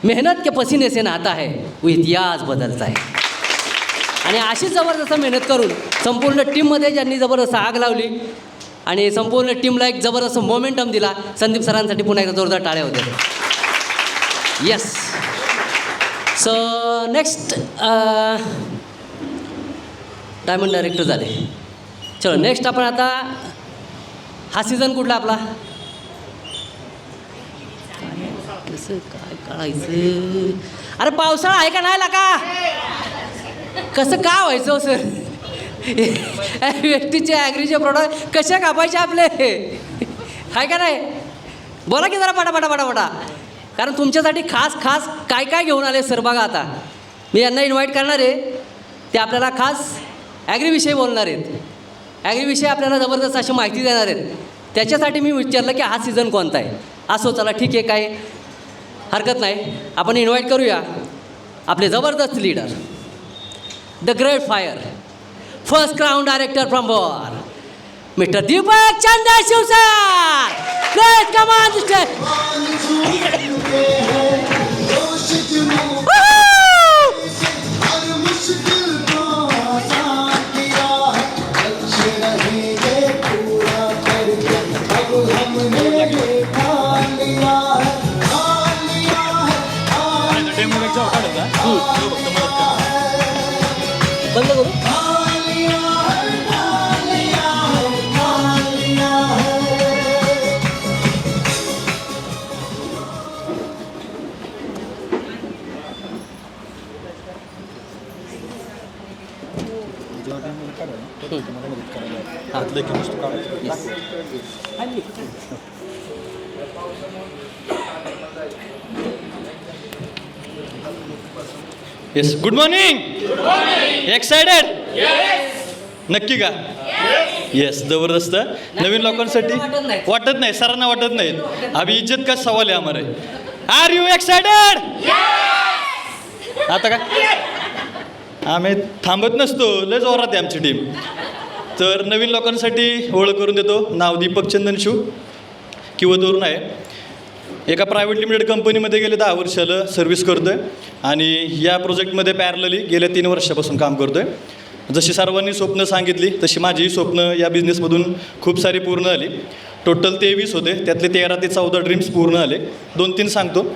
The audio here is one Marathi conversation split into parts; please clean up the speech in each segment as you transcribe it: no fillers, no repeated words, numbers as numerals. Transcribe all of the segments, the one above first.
मेहनत के पसीने से नाता है वो इतिहास बदलता है. आणि अशीच जबरदस्त मेहनत करून संपूर्ण टीममध्ये ज्यांनी जबरदस्त आग लावली आणि संपूर्ण टीमला एक जबरदस्त मोमेंटम दिला, संदीप सरांसाठी पुन्हा एकदा जोरदार टाळ्या होत्या. Yes. So next diamond director झाले. चलो नेक्स्ट आपण आता हा सीझन कुठला आपला कसं काय काढायचं. अरे पावसाळा आहे का नाही लाका, कसं का व्हायचं हो सर. व्यक्तीचे ॲग्रीचे प्रोडक्ट कसे कापायचे आपले आहे का नाही. बोला की जरा पटापटा कारण तुमच्यासाठी खास काय काय घेऊन आले सर. बघा आता मी यांना इन्व्हाइट करणार आहे, ते आपल्याला खास ॲग्रीविषयी बोलणार आहेत. ॲग्रीविषयी आपल्याला जबरदस्त अशी माहिती देणार आहेत. त्याच्यासाठी मी विचारलं की हा सीझन कोणता आहे. असो चला ठीक आहे, काय हरकत नाही. आपण इन्व्हाइट करूया आपले जबरदस्त leader, the great fire, first crown director from Bhor, mister Deepak Chandrashiv sir. Please come on stage. बंद करू. येस. Good morning. एक्सायटेड? नक्की का? येस. जबरदस्त. नवीन लोकांसाठी वाटत नाही, सरांना वाटत नाहीत. अभी इज्जत का सवाल आहे हमारे. Are you excited? आता काय आम्ही थांबत नसतो, लय जोरात आहे आमची टीम. तर नवीन लोकांसाठी ओळख करून देतो. नाव दीपक चंदनशिव, किवतवरून आहे. एका प्रायव्हेट लिमिटेड कंपनीमध्ये गेले 10 वर्षाला सर्व्हिस करतो आहे आणि या प्रोजेक्टमध्ये पॅरलली गेल्या 3 वर्षापासून काम करतो आहे. जशी सर्वांनी स्वप्न सांगितली तशी माझीही स्वप्न या बिझनेसमधून खूप सारी पूर्ण झाली. टोटल 23 होते, त्यातले 13 ते 14 ड्रीम्स पूर्ण झाले. 2-3 सांगतो.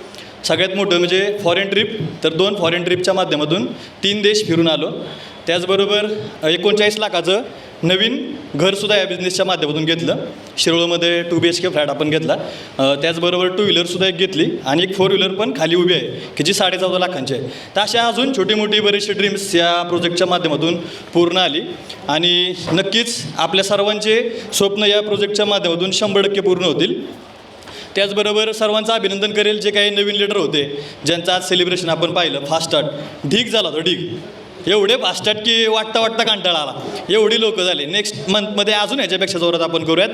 सगळ्यात मोठं म्हणजे फॉरेन ट्रिप, तर 2 फॉरेन ट्रिपच्या माध्यमातून 3 देश फिरून आलो. त्याचबरोबर 39 लाखाचं नवीन घरसुद्धा या बिझनेसच्या माध्यमातून घेतलं. शिरोळमध्ये 2 BHK फ्लॅट आपण घेतला. त्याचबरोबर 2 व्हीलरसुद्धा एक घेतली आणि एक 4 व्हीलर पण खाली उभी आहे की जी 14.5 लाखांची आहे. तर अशा अजून छोटी मोठी बरीचशी ड्रीम्स या प्रोजेक्टच्या माध्यमातून पूर्ण आली आणि नक्कीच आपल्या सर्वांचे स्वप्न या प्रोजेक्टच्या माध्यमातून 100% पूर्ण होतील. त्याचबरोबर सर्वांचं अभिनंदन करेल जे काही नवीन लीडर होते, ज्यांचं आज सेलिब्रेशन आपण पाहिलं. फास्ट स्टार्ट ढीक झाला तो ढीक. एवढे फास्ट स्टार्ट की वाटता कंटाळा आला. एवढी लोक झाले. नेक्स्ट मंथमध्ये अजून ह्याच्यापेक्षा जोरात आपण करूयात.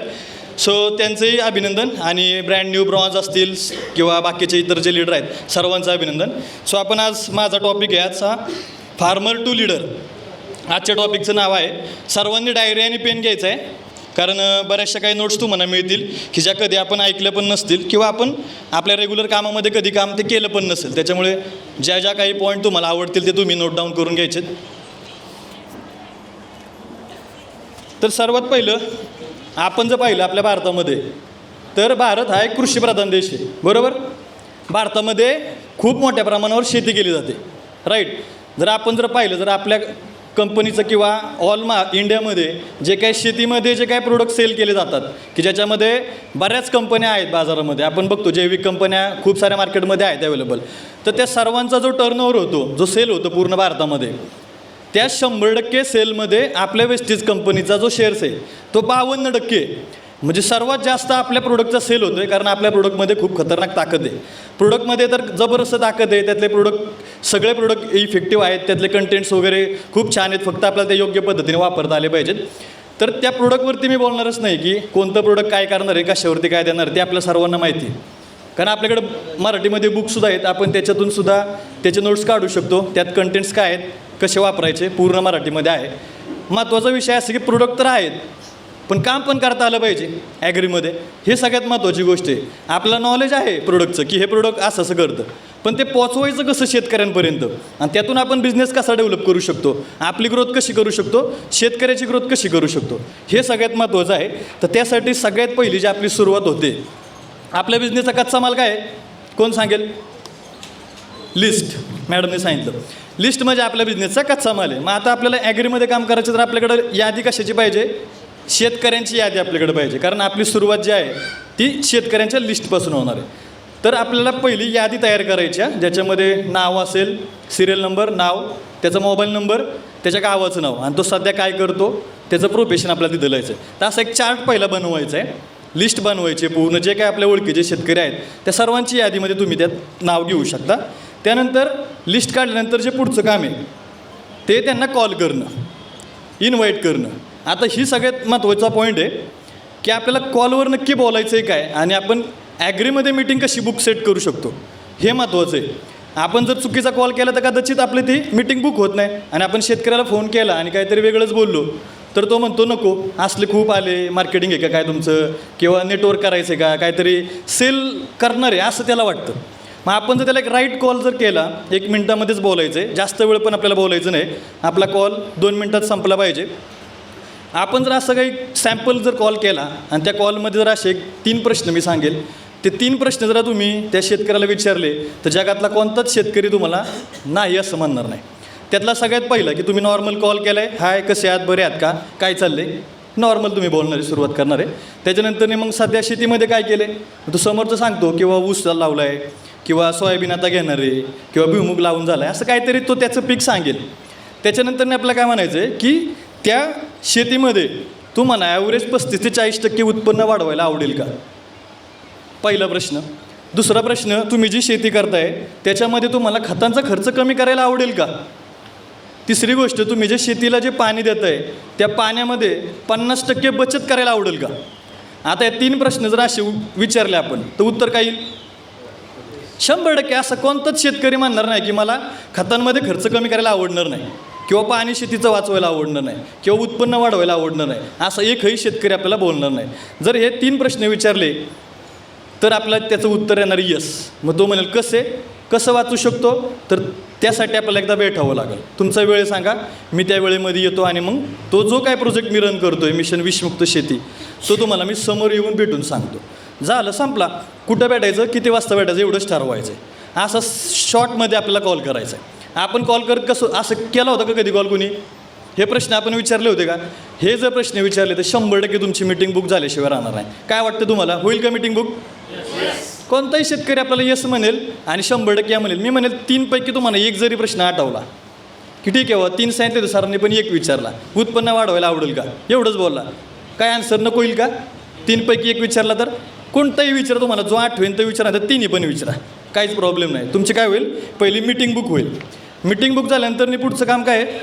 सो त्यांचंही अभिनंदन आणि ब्रँड न्यू ब्रॉन्झ असतील किंवा बाकीचे इतर जे लीडर आहेत सर्वांचं अभिनंदन. सो आपण आज माझा टॉपिक आहे आजचा फार्मर टू लीडर. आजच्या टॉपिकचं नाव आहे, सर्वांनी डायरी आणि पेन घ्यायचं आहे कारण बऱ्याचशा काही नोट्स तुम्हाला मिळतील की ज्या कधी आपण ऐकल्या पण नसतील किंवा आपण आपल्या रेग्युलर कामामध्ये कधी काम ते केलं पण नसेल. त्याच्यामुळे ज्या ज्या काही पॉईंट तुम्हाला आवडतील ते तुम्ही नोट डाऊन करून घ्यायचे. तर सर्वात पहिलं आपण जर पाहिलं आपल्या भारतामध्ये, तर भारत हा एक कृषीप्रधान देश आहे, बरोबर. भारतामध्ये खूप मोठ्या प्रमाणावर शेती केली जाते, राईट. जर आपण पाहिलं, जर आपल्या कंपनीचं किंवा इंडियामध्ये जे काही शेतीमध्ये जे काही प्रोडक्ट सेल केले जातात की ज्याच्यामध्ये बऱ्याच कंपन्या आहेत बाजारामध्ये, आपण बघतो जैविक कंपन्या खूप साऱ्या मार्केटमध्ये आहेत अवेलेबल. तर त्या सर्वांचा जो टर्नओव्हर होतो, जो सेल होतो पूर्ण भारतामध्ये, त्या 100% सेलमध्ये आपल्या वेस्टीज कंपनीचा जो शेअर्स आहे तो 52% आहे. म्हणजे सर्वात जास्त आपल्या प्रोडक्टचा सेल होतो आहे कारण आपल्या प्रोडक्टमध्ये खूप खतरनाक ताकद आहे. प्रोडक्टमध्ये तर जबरदस्त ताकद आहे. त्यातले सगळे प्रोडक्ट इफेक्टिव्ह आहेत, त्यातले कंटेंट्स वगैरे खूप छान आहेत. फक्त आपल्याला ते योग्य पद्धतीने वापरता आले पाहिजेत. तर त्या प्रोडक्टवरती मी बोलणारच नाही की कोणतं प्रोडक्ट काय करणार आहे, कशावरती काय देणार, ते आपल्या सर्वांना माहिती आहे. कारण आपल्याकडं मराठीमध्ये बुकसुद्धा आहेत, आपण त्याच्यातून सुद्धा त्याचे नोट्स काढू शकतो. त्यात कंटेंट्स काय आहेत, कसे वापरायचे, पूर्ण मराठीमध्ये आहे. महत्त्वाचा विषय असा की प्रोडक्ट तर आहेत, पण काम पण करता आलं पाहिजे ॲग्रीमध्ये. हे सगळ्यात महत्त्वाची गोष्ट आहे. आपलं नॉलेज आहे प्रोडक्टचं की हे प्रोडक्ट असं असं करतं, पण ते पोचवायचं कसं शेतकऱ्यांपर्यंत आणि त्यातून आपण बिझनेस कसा डेव्हलप करू शकतो, आपली ग्रोथ कशी करू शकतो, शेतकऱ्याची ग्रोथ कशी करू शकतो, हे सगळ्यात महत्त्वाचं आहे. तर त्यासाठी सगळ्यात पहिली जी आपली सुरुवात होते, आपल्या बिझनेसचा कच्चा माल काय आहे, कोण सांगेल? लिस्ट. मॅडमने सांगितलं लिस्ट म्हणजे आपल्या बिझनेसचा कच्चा माल आहे. मग आता आपल्याला ॲग्रीमध्ये काम करायचं तर आपल्याकडं यादी कशाची पाहिजे? शेतकऱ्यांची यादी आपल्याकडे पाहिजे, कारण आपली सुरुवात जी आहे ती शेतकऱ्यांच्या लिस्टपासून होणार आहे. तर आपल्याला पहिली यादी तयार करायची आहे, ज्याच्यामध्ये नाव असेल, सिरियल नंबर, नाव, त्याचा मोबाईल नंबर, त्याच्या गावाचं नाव आणि तो सध्या काय करतो, त्याचं प्रोफेशन आपल्याला तिथं लिहायचं आहे. तर असा एक चार्ट पहिला बनवायचा आहे, लिस्ट बनवायची आहे पूर्ण. जे काय आपल्या ओळखीचे शेतकरी आहेत त्या सर्वांची यादीमध्ये तुम्ही त्यात नाव घेऊ शकता. त्यानंतर लिस्ट काढल्यानंतर जे पुढचं काम आहे ते त्यांना कॉल करणं, इन्व्हाइट करणं. आता ही सगळ्यात महत्त्वाचा पॉईंट आहे की आपल्याला कॉलवर नक्की बोलायचं आहे काय आणि आपण ॲग्रीमध्ये मीटिंग कशी बुक सेट करू शकतो हे महत्त्वाचं आहे. आपण जर चुकीचा कॉल केला तर कदाचित आपली ती मीटिंग बुक होत नाही आणि आपण शेतकऱ्याला फोन केला आणि काहीतरी वेगळंच बोललो तर तो म्हणतो नको, असले खूप आले, मार्केटिंग आहे का काय तुमचं, किंवा नेटवर्क करायचं आहे का, काहीतरी सेल करणार आहे असं त्याला वाटतं. मग आपण जर त्याला एक राईट कॉल जर केला, 1 मिनटामध्येच बोलायचं आहे, जास्त वेळ पण आपल्याला बोलायचं नाही, आपला कॉल 2 मिनटात संपला पाहिजे. आपण जर असं काही सॅम्पल जर कॉल केला आणि त्या कॉलमध्ये जर असे 3 प्रश्न मी सांगेल, ते 3 प्रश्न जरा तुम्ही त्या शेतकऱ्याला विचारले तर जगातला कोणताच शेतकरी तुम्हाला नाही असं म्हणणार नाही. त्यातला सगळ्यात पहिला की तुम्ही नॉर्मल कॉल केला आहे, हाय कसे आहात, बरे आहात का, काय चाललं आहे, नॉर्मल तुम्ही बोलणारी सुरुवात करणार आहे. त्याच्यानंतर मग सध्या शेतीमध्ये काय केलं आहे तो समोरचं सांगतो, किंवा ऊस लावला आहे, किंवा सोयाबीन आता घेणार आहे, किंवा भुईमुग लावून झाला आहे, असं काहीतरी तो त्याचं पीक सांगेल. त्याच्यानंतर आपल्याला काय म्हणायचं आहे की त्या शेतीमध्ये तुम्हाला ॲव्हरेज 35 ते 40% उत्पन्न वाढवायला आवडेल का, पहिला प्रश्न. दुसरा प्रश्न, तुम्ही जी शेती करताय त्याच्यामध्ये तुम्हाला खतांचा खर्च कमी करायला आवडेल का. तिसरी गोष्ट, तुम्ही जे शेतीला जे पाणी देत आहे त्या पाण्यामध्ये 50% बचत करायला आवडेल का. आता या 3 प्रश्न जर असे विचारले आपण तर उत्तर काय येईल? 100%. असं कोणताच शेतकरी म्हणणार नाही की मला खतांमध्ये खर्च कमी करायला आवडणार नाही, किंवा पाणी शेतीचं वाचवायला आवडणार नाही, किंवा उत्पन्न वाढवायला आवडणार नाही, असं एकही शेतकरी आपल्याला बोलणार नाही. जर हे 3 प्रश्न विचारले तर आपल्याला त्याचं उत्तर येणार यस. मग तो म्हणेल कसं वाचू शकतो, तर त्यासाठी आपल्याला एकदा भेटावं लागेल. तुमचा वेळ सांगा, मी त्या वेळेमध्ये येतो आणि मग तो जो काय प्रोजेक्ट मी रन करतो आहे मिशन विषमुक्त शेती, तो तुम्हाला मी समोर येऊन भेटून सांगतो. झालं, संपला. कुठं भेटायचं, किती वाजता भेटायचं एवढंच ठरवायचं आहे. असं शॉर्टमध्ये आपल्याला कॉल करायचा आहे. आपण कॉल करत कसं असं केला होता का कधी कॉल कोणी? हे प्रश्न आपण विचारले होते का? हे जर प्रश्न विचारले तर 100% तुमची मीटिंग बुक झाल्याशिवाय राहणार नाही. काय वाटतं तुम्हाला, होईल का मीटिंग बुक? कोणताही शेतकरी आपल्याला येस म्हणेल आणि 100% या म्हणेल. मी म्हणेल 3 पैकी तुम्हाला एक जरी प्रश्न आठवला की ठीक आहे, 3 सांगितले तर सरांनी पण 1 विचारला, उत्पन्न वाढवायला आवडेल का, एवढंच बोलला, काय आन्सर नको होईल का? 3 पैकी 1 विचारला तर कोणताही विचार तुम्हाला जो आठवेन तर विचारा, तर 3 पण विचारा, काहीच प्रॉब्लेम नाही. तुमची काय होईल, पहिली मीटिंग बुक होईल. मीटिंग बुक झाल्यानंतर पुढचं काम काय आहे,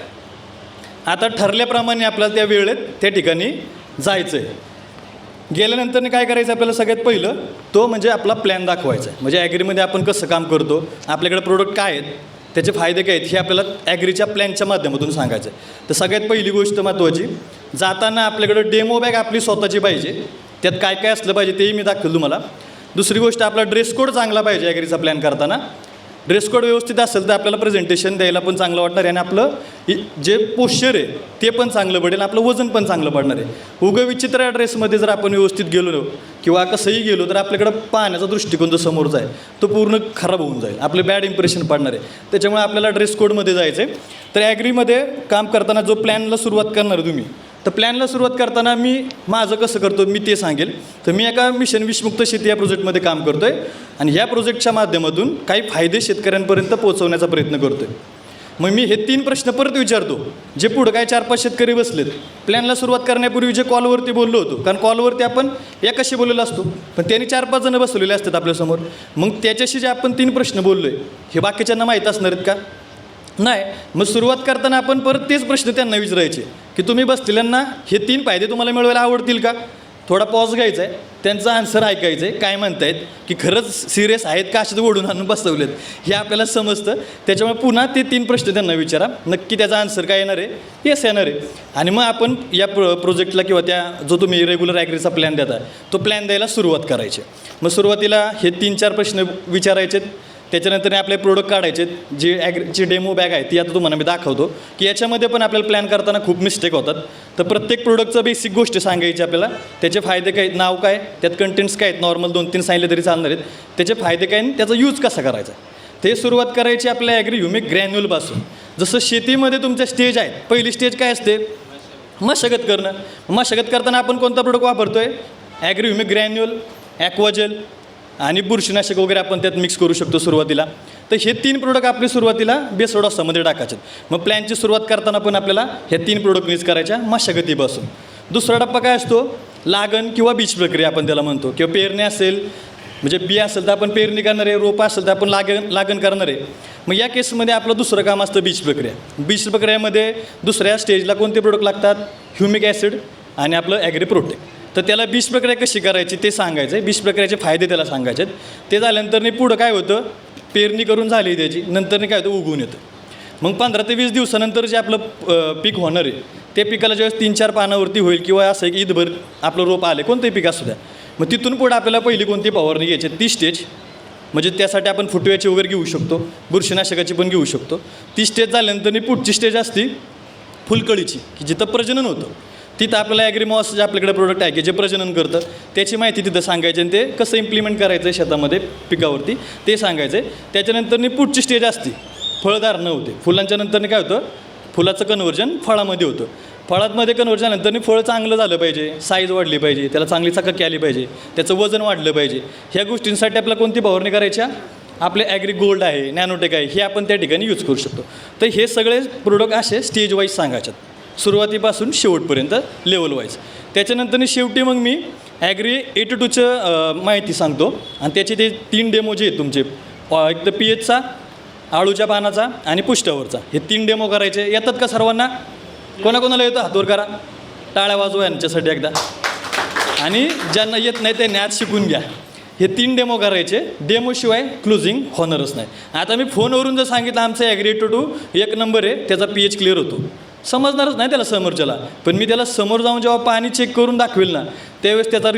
आता ठरल्याप्रमाणे आपल्याला त्या वेळेत त्या ठिकाणी जायचं आहे. गेल्यानंतर काय करायचं आपल्याला सगळ्यात पहिलं, तो म्हणजे आपला प्लॅन दाखवायचा आहे. म्हणजे ॲग्रीमध्ये आपण कसं काम करतो, आपल्याकडे प्रोडक्ट काय आहेत, त्याचे फायदे काय आहेत, हे आपल्याला ॲग्रीच्या प्लॅनच्या माध्यमातून सांगायचं आहे. तर सगळ्यात पहिली गोष्ट महत्त्वाची, जाताना आपल्याकडे डेमो बॅग आपली स्वतःची पाहिजे, त्यात काय काय असलं पाहिजे तेही मी दाखवलं तुम्हाला. दुसरी गोष्ट, आपला ड्रेस कोड चांगला पाहिजे ॲग्रीचा प्लॅन करताना. ड्रेस कोड व्यवस्थित असेल तर आपल्याला प्रेझेंटेशन द्यायला पण चांगलं वाटणार आहे आणि आपलं जे पोश्चर आहे ते पण चांगलं पडेल, आपलं वजन पण चांगलं पडणार आहे. उगं विचित्र ड्रेसमध्ये जर आपण व्यवस्थित गेलो किंवा कसंही गेलो तर आपल्याकडं पाहण्याचा दृष्टिकोन जो समोरचा आहे तो पूर्ण खराब होऊन जाईल, आपले बॅड इम्प्रेशन पडणार आहे. त्याच्यामुळे आपल्याला ड्रेस कोडमध्ये जायचं आहे. तर ॲग्रीमध्ये काम करताना जो प्लॅनला सुरुवात करणार तुम्ही, तर प्लॅनला सुरुवात करताना मी माझं कसं करतो मी ते सांगेल. तर मी एका मिशन विषमुक्त शेती या प्रोजेक्टमध्ये काम करतो आहे आणि ह्या प्रोजेक्टच्या माध्यमातून काही फायदे शेतकऱ्यांपर्यंत पोहोचवण्याचा प्रयत्न करतो आहे. मग मी हे 3 प्रश्न परत विचारतो, जे पुढं काय 4-5 शेतकरी बसलेत. प्लॅनला सुरुवात करण्यापूर्वी जे कॉलवरती बोललो होतो, कारण कॉलवरती आपण एकाशी बोललेलो असतो पण त्यांनी 4-5 जणं बसलेले असतात आपल्यासमोर. मग त्याच्याशी जे आपण 3 प्रश्न बोललो आहे हे बाकीच्यांना माहीत असणार आहेत का? नाही. मग सुरुवात करताना आपण परत तेच प्रश्न त्यांना विचारायचे की तुम्ही बसलेल्यांना हे 3 फायदे तुम्हाला मिळवायला आवडतील का? थोडा पॉज घ्यायचा आहे, त्यांचं आन्सर ऐकायचं आहे, काय म्हणतायत की खरंच सिरियस आहेत का अशात ओढून आणून बसवलेत हे आपल्याला समजतं. त्याच्यामुळे पुन्हा ते 3 प्रश्न त्यांना विचारा, नक्की त्याचा आन्सर काय येणार आहे, येस येणार आहे. आणि मग आपण या प्रोजेक्टला किंवा त्या जो तुम्ही रेग्युलर ॲग्रीचा प्लॅन देता तो प्लॅन द्यायला सुरुवात करायची. मग सुरुवातीला हे 3-4 प्रश्न विचारायचे. त्याच्यानंतर आपले प्रोडक्ट काढायचे. जी ॲग्रीची डेमो बॅग आहे ती आता तुम्हाला मी दाखवतो की याच्यामध्ये पण आपल्याला प्लॅन करताना खूप मिस्टेक होतात. तर प्रत्येक प्रोडक्टचं बेसिक गोष्ट सांगायची आपल्याला, त्याचे फायदे काय आहेत, नाव काय, त्यात कंटेंट्स काय आहेत, नॉर्मल 2-3 सांगितले तरी चालणार आहेत, त्याचे फायदे काय आणि त्याचा यूज कसा करायचा ते सुरुवात करायची आपल्या ॲग्री ह्युमिक ग्रॅन्युलपासून. जसं शेतीमध्ये तुमच्या स्टेज आहेत, पहिली स्टेज काय असते, मशागत करणं. मशागत करताना आपण कोणता प्रोडक्ट वापरतो आहे, ॲग्री ह्युमिक ग्रॅन्युल, ॲक्वाजेल आणि बुरशीनाशक वगैरे आपण त्यात मिक्स करू शकतो सुरुवातीला. तर हे 3 प्रोडक्ट आपले सुरुवातीला बेसोडॉसमध्ये टाकायचे. मग प्लॅनची सुरुवात करताना पण आपल्याला हे 3 प्रोडक्ट मिक्स करायच्या मशागतीपासून. दुसरा टप्पा काय असतो, लागण किंवा बीज प्रक्रिया आपण त्याला म्हणतो. किंवा पेरणी असेल म्हणजे बिया असेल तर आपण पेरणी करणार आहे, रोपं असेल तर आपण लागण करणार आहे. मग या केसमध्ये आपलं दुसरं काम असतं बीज प्रक्रिया. बीज प्रक्रियेमध्ये दुसऱ्या स्टेजला कोणते प्रोडक्ट लागतात, ह्युमिक ॲसिड आणि आपलं ॲग्री प्रोटेक्ट. तर त्याला बीज प्रक्रिया कशी करायची ते सांगायचं आहे, बीज प्रक्रियेचे फायदे त्याला सांगायचे आहेत. ते झाल्यानंतर पुढं काय होतं, पेरणी करून झाली त्याची, नंतर काय होतं, उगवून येतं. मग 15 ते 20 दिवसानंतर जे आपलं पीक होणार आहे ते पिकाला ज्यावेळेस 3-4 पानावरती होईल किंवा असं एक ईदभर आपलं रोप आले कोणतंही पीक असू द्या, मग तिथून पुढं आपल्याला पहिली कोणती फवारणी घ्यायची, ती स्टेज. म्हणजे त्यासाठी आपण फुटव्याची वगैरे घेऊ शकतो, बुरशीनाशकाची पण घेऊ शकतो. ती स्टेज झाल्यानंतर पुढची स्टेज असती फुलकळीची, की जिथं प्रजनन होतं. तिथं आपल्याला ॲग्रीमॉस जे आपल्याकडे प्रोडक्ट आहे की जे प्रजनन करतं त्याची माहिती तिथं सांगायची आणि ते कसं इम्प्लिमेंट करायचं आहे शेतामध्ये पिकावरती ते सांगायचं आहे. त्याच्यानंतर पुढची स्टेज असते फळधारणा होते. फुलांच्या नंतर काय होतं, फुलाचं कन्व्हर्जन फळामध्ये होतं. फळांमध्ये कन्व्हर्जन झाल्यानंतर फळ चांगलं झालं पाहिजे, साईज वाढली पाहिजे, त्याला चांगली चकाकी आली पाहिजे, त्याचं वजन वाढलं पाहिजे. ह्या गोष्टींसाठी आपल्याला कोणती फवारणी करायच्या, आपले ॲग्री गोल्ड आहे, नॅनोटेक आहे, हे आपण त्या ठिकाणी यूज करू शकतो. तर हे सगळे प्रोडक्ट असे स्टेज वाईज सांगायच्यात, सुरुवातीपासून शेवटपर्यंत लेवल वाईज. त्याच्यानंतर शेवटी मग मी ॲग्री 82चं माहिती सांगतो आणि त्याचे ते 3 डेमो जे आहेत तुमचे, एक तर पीएचचा, आळूच्या पानाचा आणि पुष्टावरचा, हे 3 डेमो करायचे. येतात का सर्वांना, कोणाकोणाला येतं हातवर करा, टाळ्या वाजवा यांच्यासाठी एकदा. आणि ज्यांना येत नाही त्यांनी आज शिकून घ्या. हे 3 डेमो करायचे, डेमोशिवाय क्लोजिंग होणारच नाही. आता मी फोनवरून जर सांगितलं आमचं ॲग्री 82 1 नंबर आहे, त्याचा पीएच क्लिअर होतो, समजणारच नाही त्याला समोरच्याला. पण मी त्याला समोर जाऊन जेव्हा पाणी चेक करून दाखवेल ना त्यावेळेस त्याचा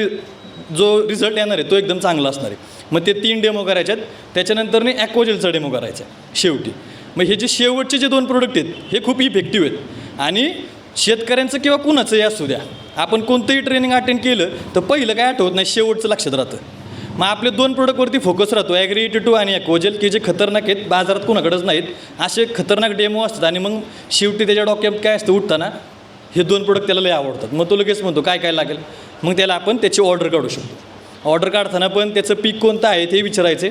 जो रिझल्ट येणार आहे तो एकदम चांगला असणार आहे. मग ते 3 डेमो करायच्यात. त्याच्यानंतर ॲक्वाजेलचा डेमो करायचा शेवटी. मग हे जे शेवटचे जे 2 प्रोडक्ट आहेत हे खूप इफेक्टिव्ह आहेत. आणि शेतकऱ्यांचं किंवा कुणाचंही असू द्या, आपण कोणतंही ट्रेनिंग अटेंड केलं तर पहिलं काय आठवत नाही, शेवटचं लक्षात राहतं. मग आपले 2 प्रोडक्टवरती फोकस राहतो, ॲग्री 82 आणि ॲक्वाजेल, की जे खतरनाक आहेत, बाजारात कुणाकडेच नाहीत असे खतरनाक डेमो असतात. आणि मग शेवटी त्याच्या डोक्यात काय असतं, उठताना हे 2 प्रोडक्ट त्याला लय आवडतात. मग तो लगेच म्हणतो काय काय लागेल, मग त्याला आपण त्याची ऑर्डर काढू शकतो. ऑर्डर काढताना पण त्याचं पीक कोणतं आहे ते विचारायचे,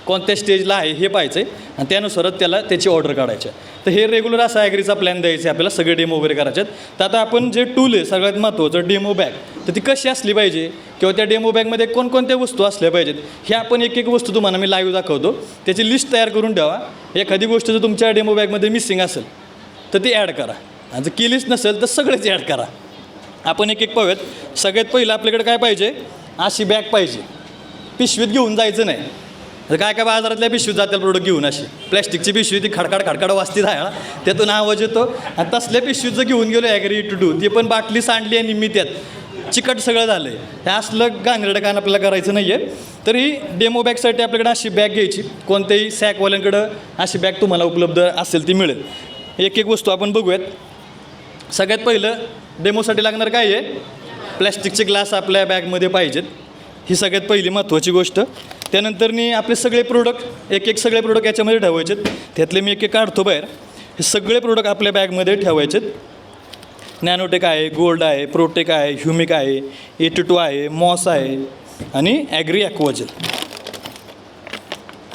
कोणत्या स्टेजला आहे हे पाहायचं आहे आणि त्यानुसारच त्याला त्याची ऑर्डर काढायची. तर हे रेग्युलर असा ॲग्रीचा प्लॅन द्यायचा आहे आपल्याला, सगळे डेमो वगैरे करायचे आहेत. तर आता आपण जे टूल आहे सगळ्यात महत्त्वाचं डेमो बॅग, तर ती कशी असली पाहिजे किंवा त्या डेमो बॅगमध्ये कोणकोणत्या वस्तू असल्या पाहिजेत हे आपण एक वस्तू तुम्हाला मी लाईव्ह दाखवतो. त्याची लिस्ट तयार करून ठेवा. एखादी गोष्ट जर तुमच्या डेमो बॅगमध्ये मिसिंग असेल तर ती ॲड करा, आणि जर केलीच नसेल तर सगळेच ॲड करा. आपण एक पाहूयात. सगळ्यात पहिलं आपल्याकडे काय पाहिजे, अशी बॅग पाहिजे. पिशवीत घेऊन जायचं नाही. तर काय काय बाजारातल्या पिशवीत जातील प्रोडक्ट घेऊन, अशी प्लॅस्टिकची पिशवी, ती खडखड वाजती राहा, त्यातून आवाज येतो. आणि तसल्या पिशवीत जर घेऊन गेलो ॲग्री 82, ती पण बाटली सांडली आणि मी त्यात चिकट सगळं झालं आहे, हे असलं गांगरडं कान आपल्याला करायचं नाही आहे. तर ही डेमो बॅगसाठी आपल्याकडे अशी बॅग घ्यायची. कोणत्याही सॅकवाल्यांकडं अशी बॅग तुम्हाला उपलब्ध असेल ती मिळेल. एक वस्तू आपण बघूयात. सगळ्यात पहिलं डेमोसाठी लागणार काय आहे, प्लॅस्टिकचे ग्लास आपल्या बॅगमध्ये पाहिजेत. ही सगळ्यात पहिली महत्त्वाची गोष्ट. त्यानंतर आपले सगळे प्रोडक्ट एक सगळे प्रोडक्ट याच्यामध्ये ठेवायचे. त्यातले मी एक काढतो बाहेर. हे सगळे प्रोडक्ट आपल्या बॅगमध्ये ठेवायचे. नॅनोटेक आहे, गोल्ड आहे, प्रोटेक आहे, ह्युमिक आहे, 82 आहे, मॉस आहे आणि ॲग्री ॲक्वाजेल.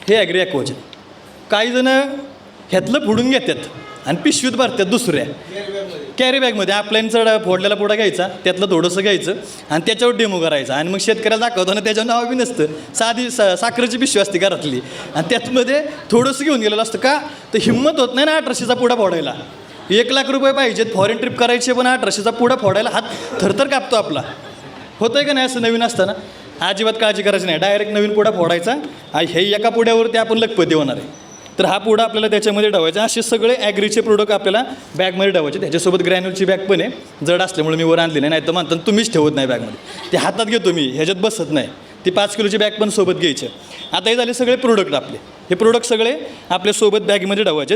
हे ॲग्री ॲक्वाजेल काही जण ह्यातलं फोडून घेतात आणि पिशवीत भरतात दुसऱ्या कॅरी बॅगमध्ये. आपल्याला फोडलेला पुडा घ्यायचा, त्यातलं थोडंसं घ्यायचं आणि त्याच्यावर डेमो करायचा. आणि मग शेतकऱ्याला दाखवताना त्याच्यावर नाव बी नसतं, साधी साखरेची पिशवी असते घरातली आणि त्यातमध्ये थोडंसं घेऊन गेलेलं असतं. का तर हिंमत होत नाही ना 1800चा पुडा फोडायला. 1 लाख रुपये पाहिजेत, फॉरेन ट्रिप करायची, पण 1800चा पुडा फोडायला हात थरथर कापतो आपला. होतं आहे का नाही असं नवीन असताना? अजिबात काळजी करायची नाही, डायरेक्ट नवीन पुडा फोडायचा आणि हे एका पुड्यावरती आपण लखपती होणार आहे. तर हा पुडा आपल्याला त्याच्यामध्ये ठेवायचा. असे सगळे ॲग्रीचे प्रोडक्ट आपल्याला बॅगमध्ये ठेवायचे. त्याच्यासोबत ग्रॅन्युलची बॅग पण आहे, जड असल्यामुळे मी वर आणली नाही तर म्हणतात तुम्हीच ठेवत नाही बॅगमध्ये, ते हातात घेतो मी, ह्याच्यात बसत नाही. ती 5 किलोची बॅग पण सोबत घ्यायची. आता हे झाले सगळे प्रोडक्ट आपले, हे प्रोडक्ट सगळे आपल्यासोबत बॅगमध्ये ठेवायचे.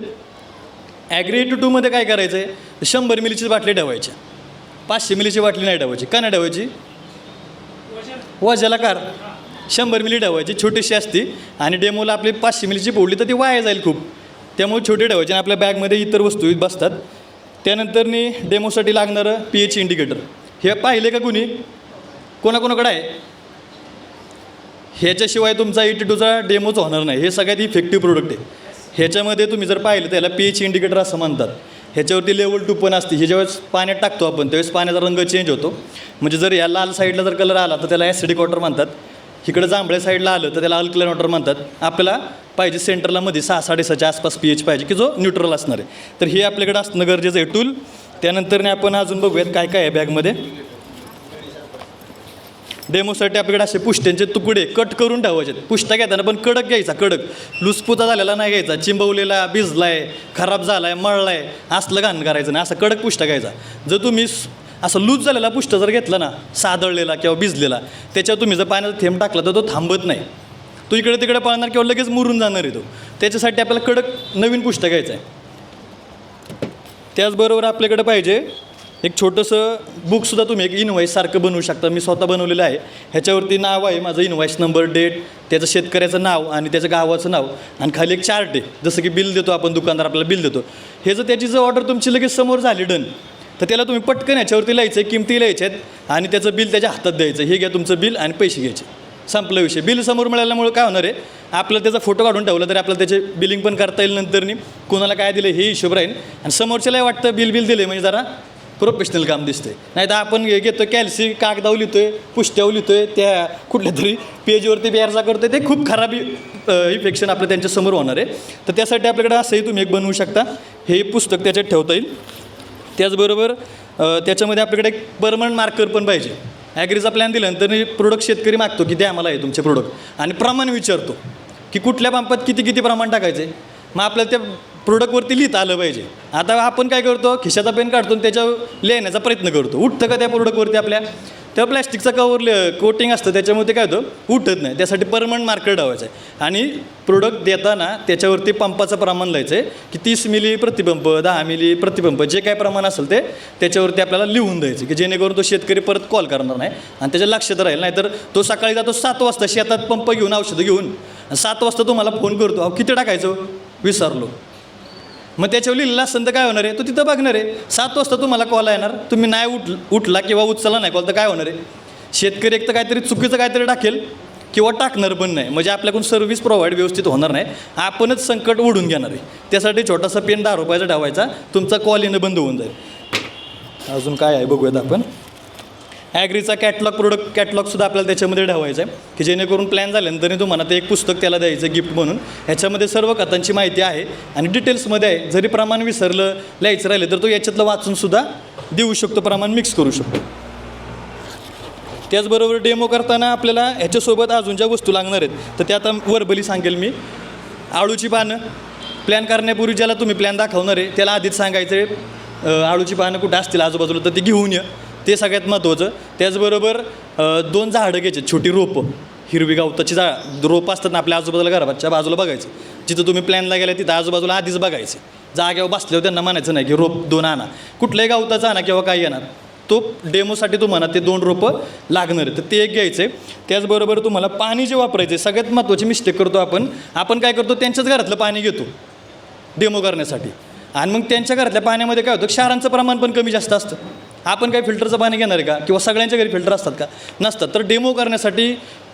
ॲग्री 82मध्ये काय करायचं आहे, 100 मिलीची बाटली ठेवायची, 500 मिलीची बाटली नाही ठेवायची. का नाही ठेवायची? वजाला कार 100 मिली ठेवायची, छोटीशी असती. आणि डेमोला आपली 500 मिलीची पोडली तर ती वाया जाईल खूप, त्यामुळे छोटी ठेवायची. आणि आपल्या बॅगमध्ये इतर वस्तू बसतात. त्यानंतरनी डेमोसाठी लागणारं pH इंडिकेटर हे पाहिले का कुणी? कोणाकोणाकडे आहे? ह्याच्याशिवाय तुमचा 82चा डेमोच होणार नाही. हे सगळ्यात इफेक्टिव्ह प्रोडक्ट आहे. ह्याच्यामध्ये तुम्ही जर पाहिलं तर याला pH इंडिकेटर असं म्हणतात. ह्याच्यावरती लेवल 2 पण असते. हे ज्यावेळेस पाण्यात टाकतो आपण त्यावेळेस पाण्याचा रंग चेंज होतो. म्हणजे जर या लाल साईडला जर कलर आला तर त्याला ॲसिडिक वॉटर म्हणतात, इकडं जांभळ्या साईडला आलं तर त्याला अल्कलाइन वॉटर म्हणतात. आपल्याला पाहिजे सेंटरला मध्ये 6-6.5च्या आसपास pH पाहिजे की जो न्यूट्रल असणार आहे. तर हे आपल्याकडे असणं गरजेचं आहे टूल. त्यानंतरने आपण अजून बघूयात काय काय आहे बॅगमध्ये. डेमोसाठी आपल्याकडे असे पुष्ट्यांचे तुकडे कट करून ठेवायचे. पुष्टा घेताना पण कडक घ्यायचा, कडक, लुसपुता झालेला नाही घ्यायचा. चिंबवलेला, भिजलाय, खराब झालाय, मळलाय असलं घाण करायचं नाही. असं कडक पुष्टा घ्यायचा. जर तुम्ही असं लूज झालेला पुष्ट जर घेतला ना, सादळलेला किंवा भिजलेला, त्याच्यावर तुम्ही जर पाण्याचा थेंब टाकला तर तो थांबत नाही, तो इकडे तिकडे पळणार किंवा लगेच मुरून जाणार आहे तो. त्याच्यासाठी आपल्याला कडक नवीन पुष्ट घ्यायचा आहे. त्याचबरोबर आपल्याकडे पाहिजे एक छोटंसं बुकसुद्धा. तुम्ही एक इनवॉईससारखं बनवू शकता. मी स्वतः बनवलेलं आहे. ह्याच्यावरती नाव आहे माझं, इनवॉईस नंबर, डेट, त्याचं शेतकऱ्याचं नाव आणि त्याच्या गावाचं नाव, आणि खाली एक चार्ट आहे. जसं की बिल देतो आपण, दुकानदार आपल्याला बिल देतो. हे जर त्याची जर ऑर्डर तुमची लगेच समोर झाली डन, तर त्याला तुम्ही पटकन ह्याच्यावरती लिहायचं आहे, किमती लिहायच्या आहेत आणि त्याचं बिल त्याच्या हातात द्यायचं. हे घ्या तुमचं बिल आणि पैसे घ्यायचे, संपला विषय. बिल समोर मिळाल्यामुळे काय होणार आहे, आपल्याला त्याचा फोटो काढून ठेवला तरी आपल्याला त्याचे बिलिंग पण करता येईल. नंतरनी कोणाला काय दिलं हे हिशोब राहील. आणि समोरच्याला वाटतं बिल दिले म्हणजे जरा प्रोफेशनल काम दिसते. नाही तर आपण घेतो कॅल्सी कागदावर लिहितो आहे, पुष्ट्यावर लिहितो आहे, त्या कुठल्या तरी पेजवरती बेरजा करतो आहे, ते खूप खराब इफेक्शन आपलं त्यांच्यासमोर होणार आहे. तर त्यासाठी आपल्याकडे असंही तुम्ही एक बनवू शकता. हे पुस्तक त्याच्यात ठेवता येईल. त्याचबरोबर त्याच्यामध्ये आपल्याकडे एक परमनंट मार्कर पण पाहिजे. ॲग्रीचा प्लॅन दिल्यानंतर प्रोडक्ट शेतकरी मागतो की द्या आम्हाला आहे तुमचे प्रोडक्ट, आणि प्रमाण विचारतो की कुठल्या पंपात किती प्रमाण टाकायचे. मग आपल्याला त्या प्रोडक्टवरती लिहिता आलं पाहिजे. आता आपण काय करतो, खिशाचा पेन काढतो आणि त्याच्यावर लिहिण्याचा प्रयत्न करतो. उठतं का त्या प्रोडक्टवरती आपल्या? तेव्हा प्लॅस्टिकचा कवर कोटिंग असतं त्याच्यामुळे ते काय होतं, उठत नाही. त्यासाठी परमनंट मार्कर ठेवायचं आहे. आणि प्रोडक्ट देताना त्याच्यावरती पंपाचं प्रमाण लिहायचं आहे की 30 मिली प्रतिपंप, 10 मिली प्रतिपंप, जे काय प्रमाण असेल ते त्याच्यावरती आपल्याला लिहून द्यायचं, की जेणेकरून तो शेतकरी परत कॉल करणार नाही आणि त्याच्या लक्षात राहील. नाही तर तो सकाळी जातो 7 वाजता शेतात पंप घेऊन, औषधं घेऊन, 7 वाजता तुम्हाला फोन करतो, अहो किती टाकायचं विसरलो. मग त्याच्यावर लिहिलेलं असतं तर काय होणार आहे, तो तिथं बघणार आहे. 7 वाजता तुम्हाला कॉल येणार, तुम्ही नाही उठला किंवा उचलला नाही कॉल तर काय होणार आहे, शेतकरी एक तर काहीतरी चुकीचं काहीतरी टाकेल किंवा टाकणार पण नाही. म्हणजे आपल्याकडून सर्व्हिस प्रोव्हाइड व्यवस्थित होणार नाही, आपणच संकट ओढून घेणार आहे. त्यासाठी छोटासा पेन 10 रुपयाचा ठेवायचा, तुमचा कॉल येणं बंद होऊन जाईल. अजून काय आहे बघूयात आपण. ॲग्रीचा प्रोडक्ट कॅटलॉगसुद्धा आपल्याला त्याच्यामध्ये ठेवायचं आहे, की जेणेकरून प्लॅन झाल्यानंतर तुम्हाला ते एक पुस्तक त्याला द्यायचं गिफ्ट म्हणून. ह्याच्यामध्ये सर्व खतांची माहिती आहे आणि डिटेल्समध्ये आहे. जरी प्रमाण विसरलं लिहायचं राहिलं तर तो याच्यातलं वाचूनसुद्धा देऊ शकतो, प्रमाण मिक्स करू शकतो. त्याचबरोबर डेमो करताना आपल्याला ह्याच्यासोबत अजून ज्या वस्तू लागणार आहेत तर त्या आता वर्बली सांगेल मी. आळूची पानं, प्लॅन करण्यापूर्वी ज्याला तुम्ही प्लॅन दाखवणार आहे त्याला आधीच सांगायचं आहे आळूची पानं कुठं असतील आजूबाजूला तर ती घेऊन ये, ते सगळ्यात महत्त्वाचं. त्याचबरोबर 2 झाडं घ्यायची, छोटी रोपं, हिरवी गवताची रोपं असतात ना आपल्या आजूबाजूला, घराच्या बाजूला बघायचं. जिथं तुम्ही प्लॅनला गेल्या तिथं आजूबाजूला आधीच बघायचं. जागेवर बसल्यावर त्यांना म्हणायचं नाही की रोप 2 आणा, कुठल्याही गवताचा आणा किंवा काही येणार. तो डेमोसाठी तुम्हाला ते 2 रोपं लागणार आहे तर ते एक घ्यायचे. त्याचबरोबर तुम्हाला पाणी जे वापरायचं आहे, सगळ्यात महत्त्वाची मिस्टेक करतो आपण काय करतो, त्यांच्याच घरातलं पाणी घेतो डेमो करण्यासाठी, आणि मग त्यांच्या घरातल्या पाण्यामध्ये काय होतं, क्षारांचं प्रमाण पण कमी जास्त असतं. आपण काही फिल्टरचं पाणी घेणार आहे का, किंवा सगळ्यांच्या घरी फिल्टर असतात का, नसतात. तर डेमो करण्यासाठी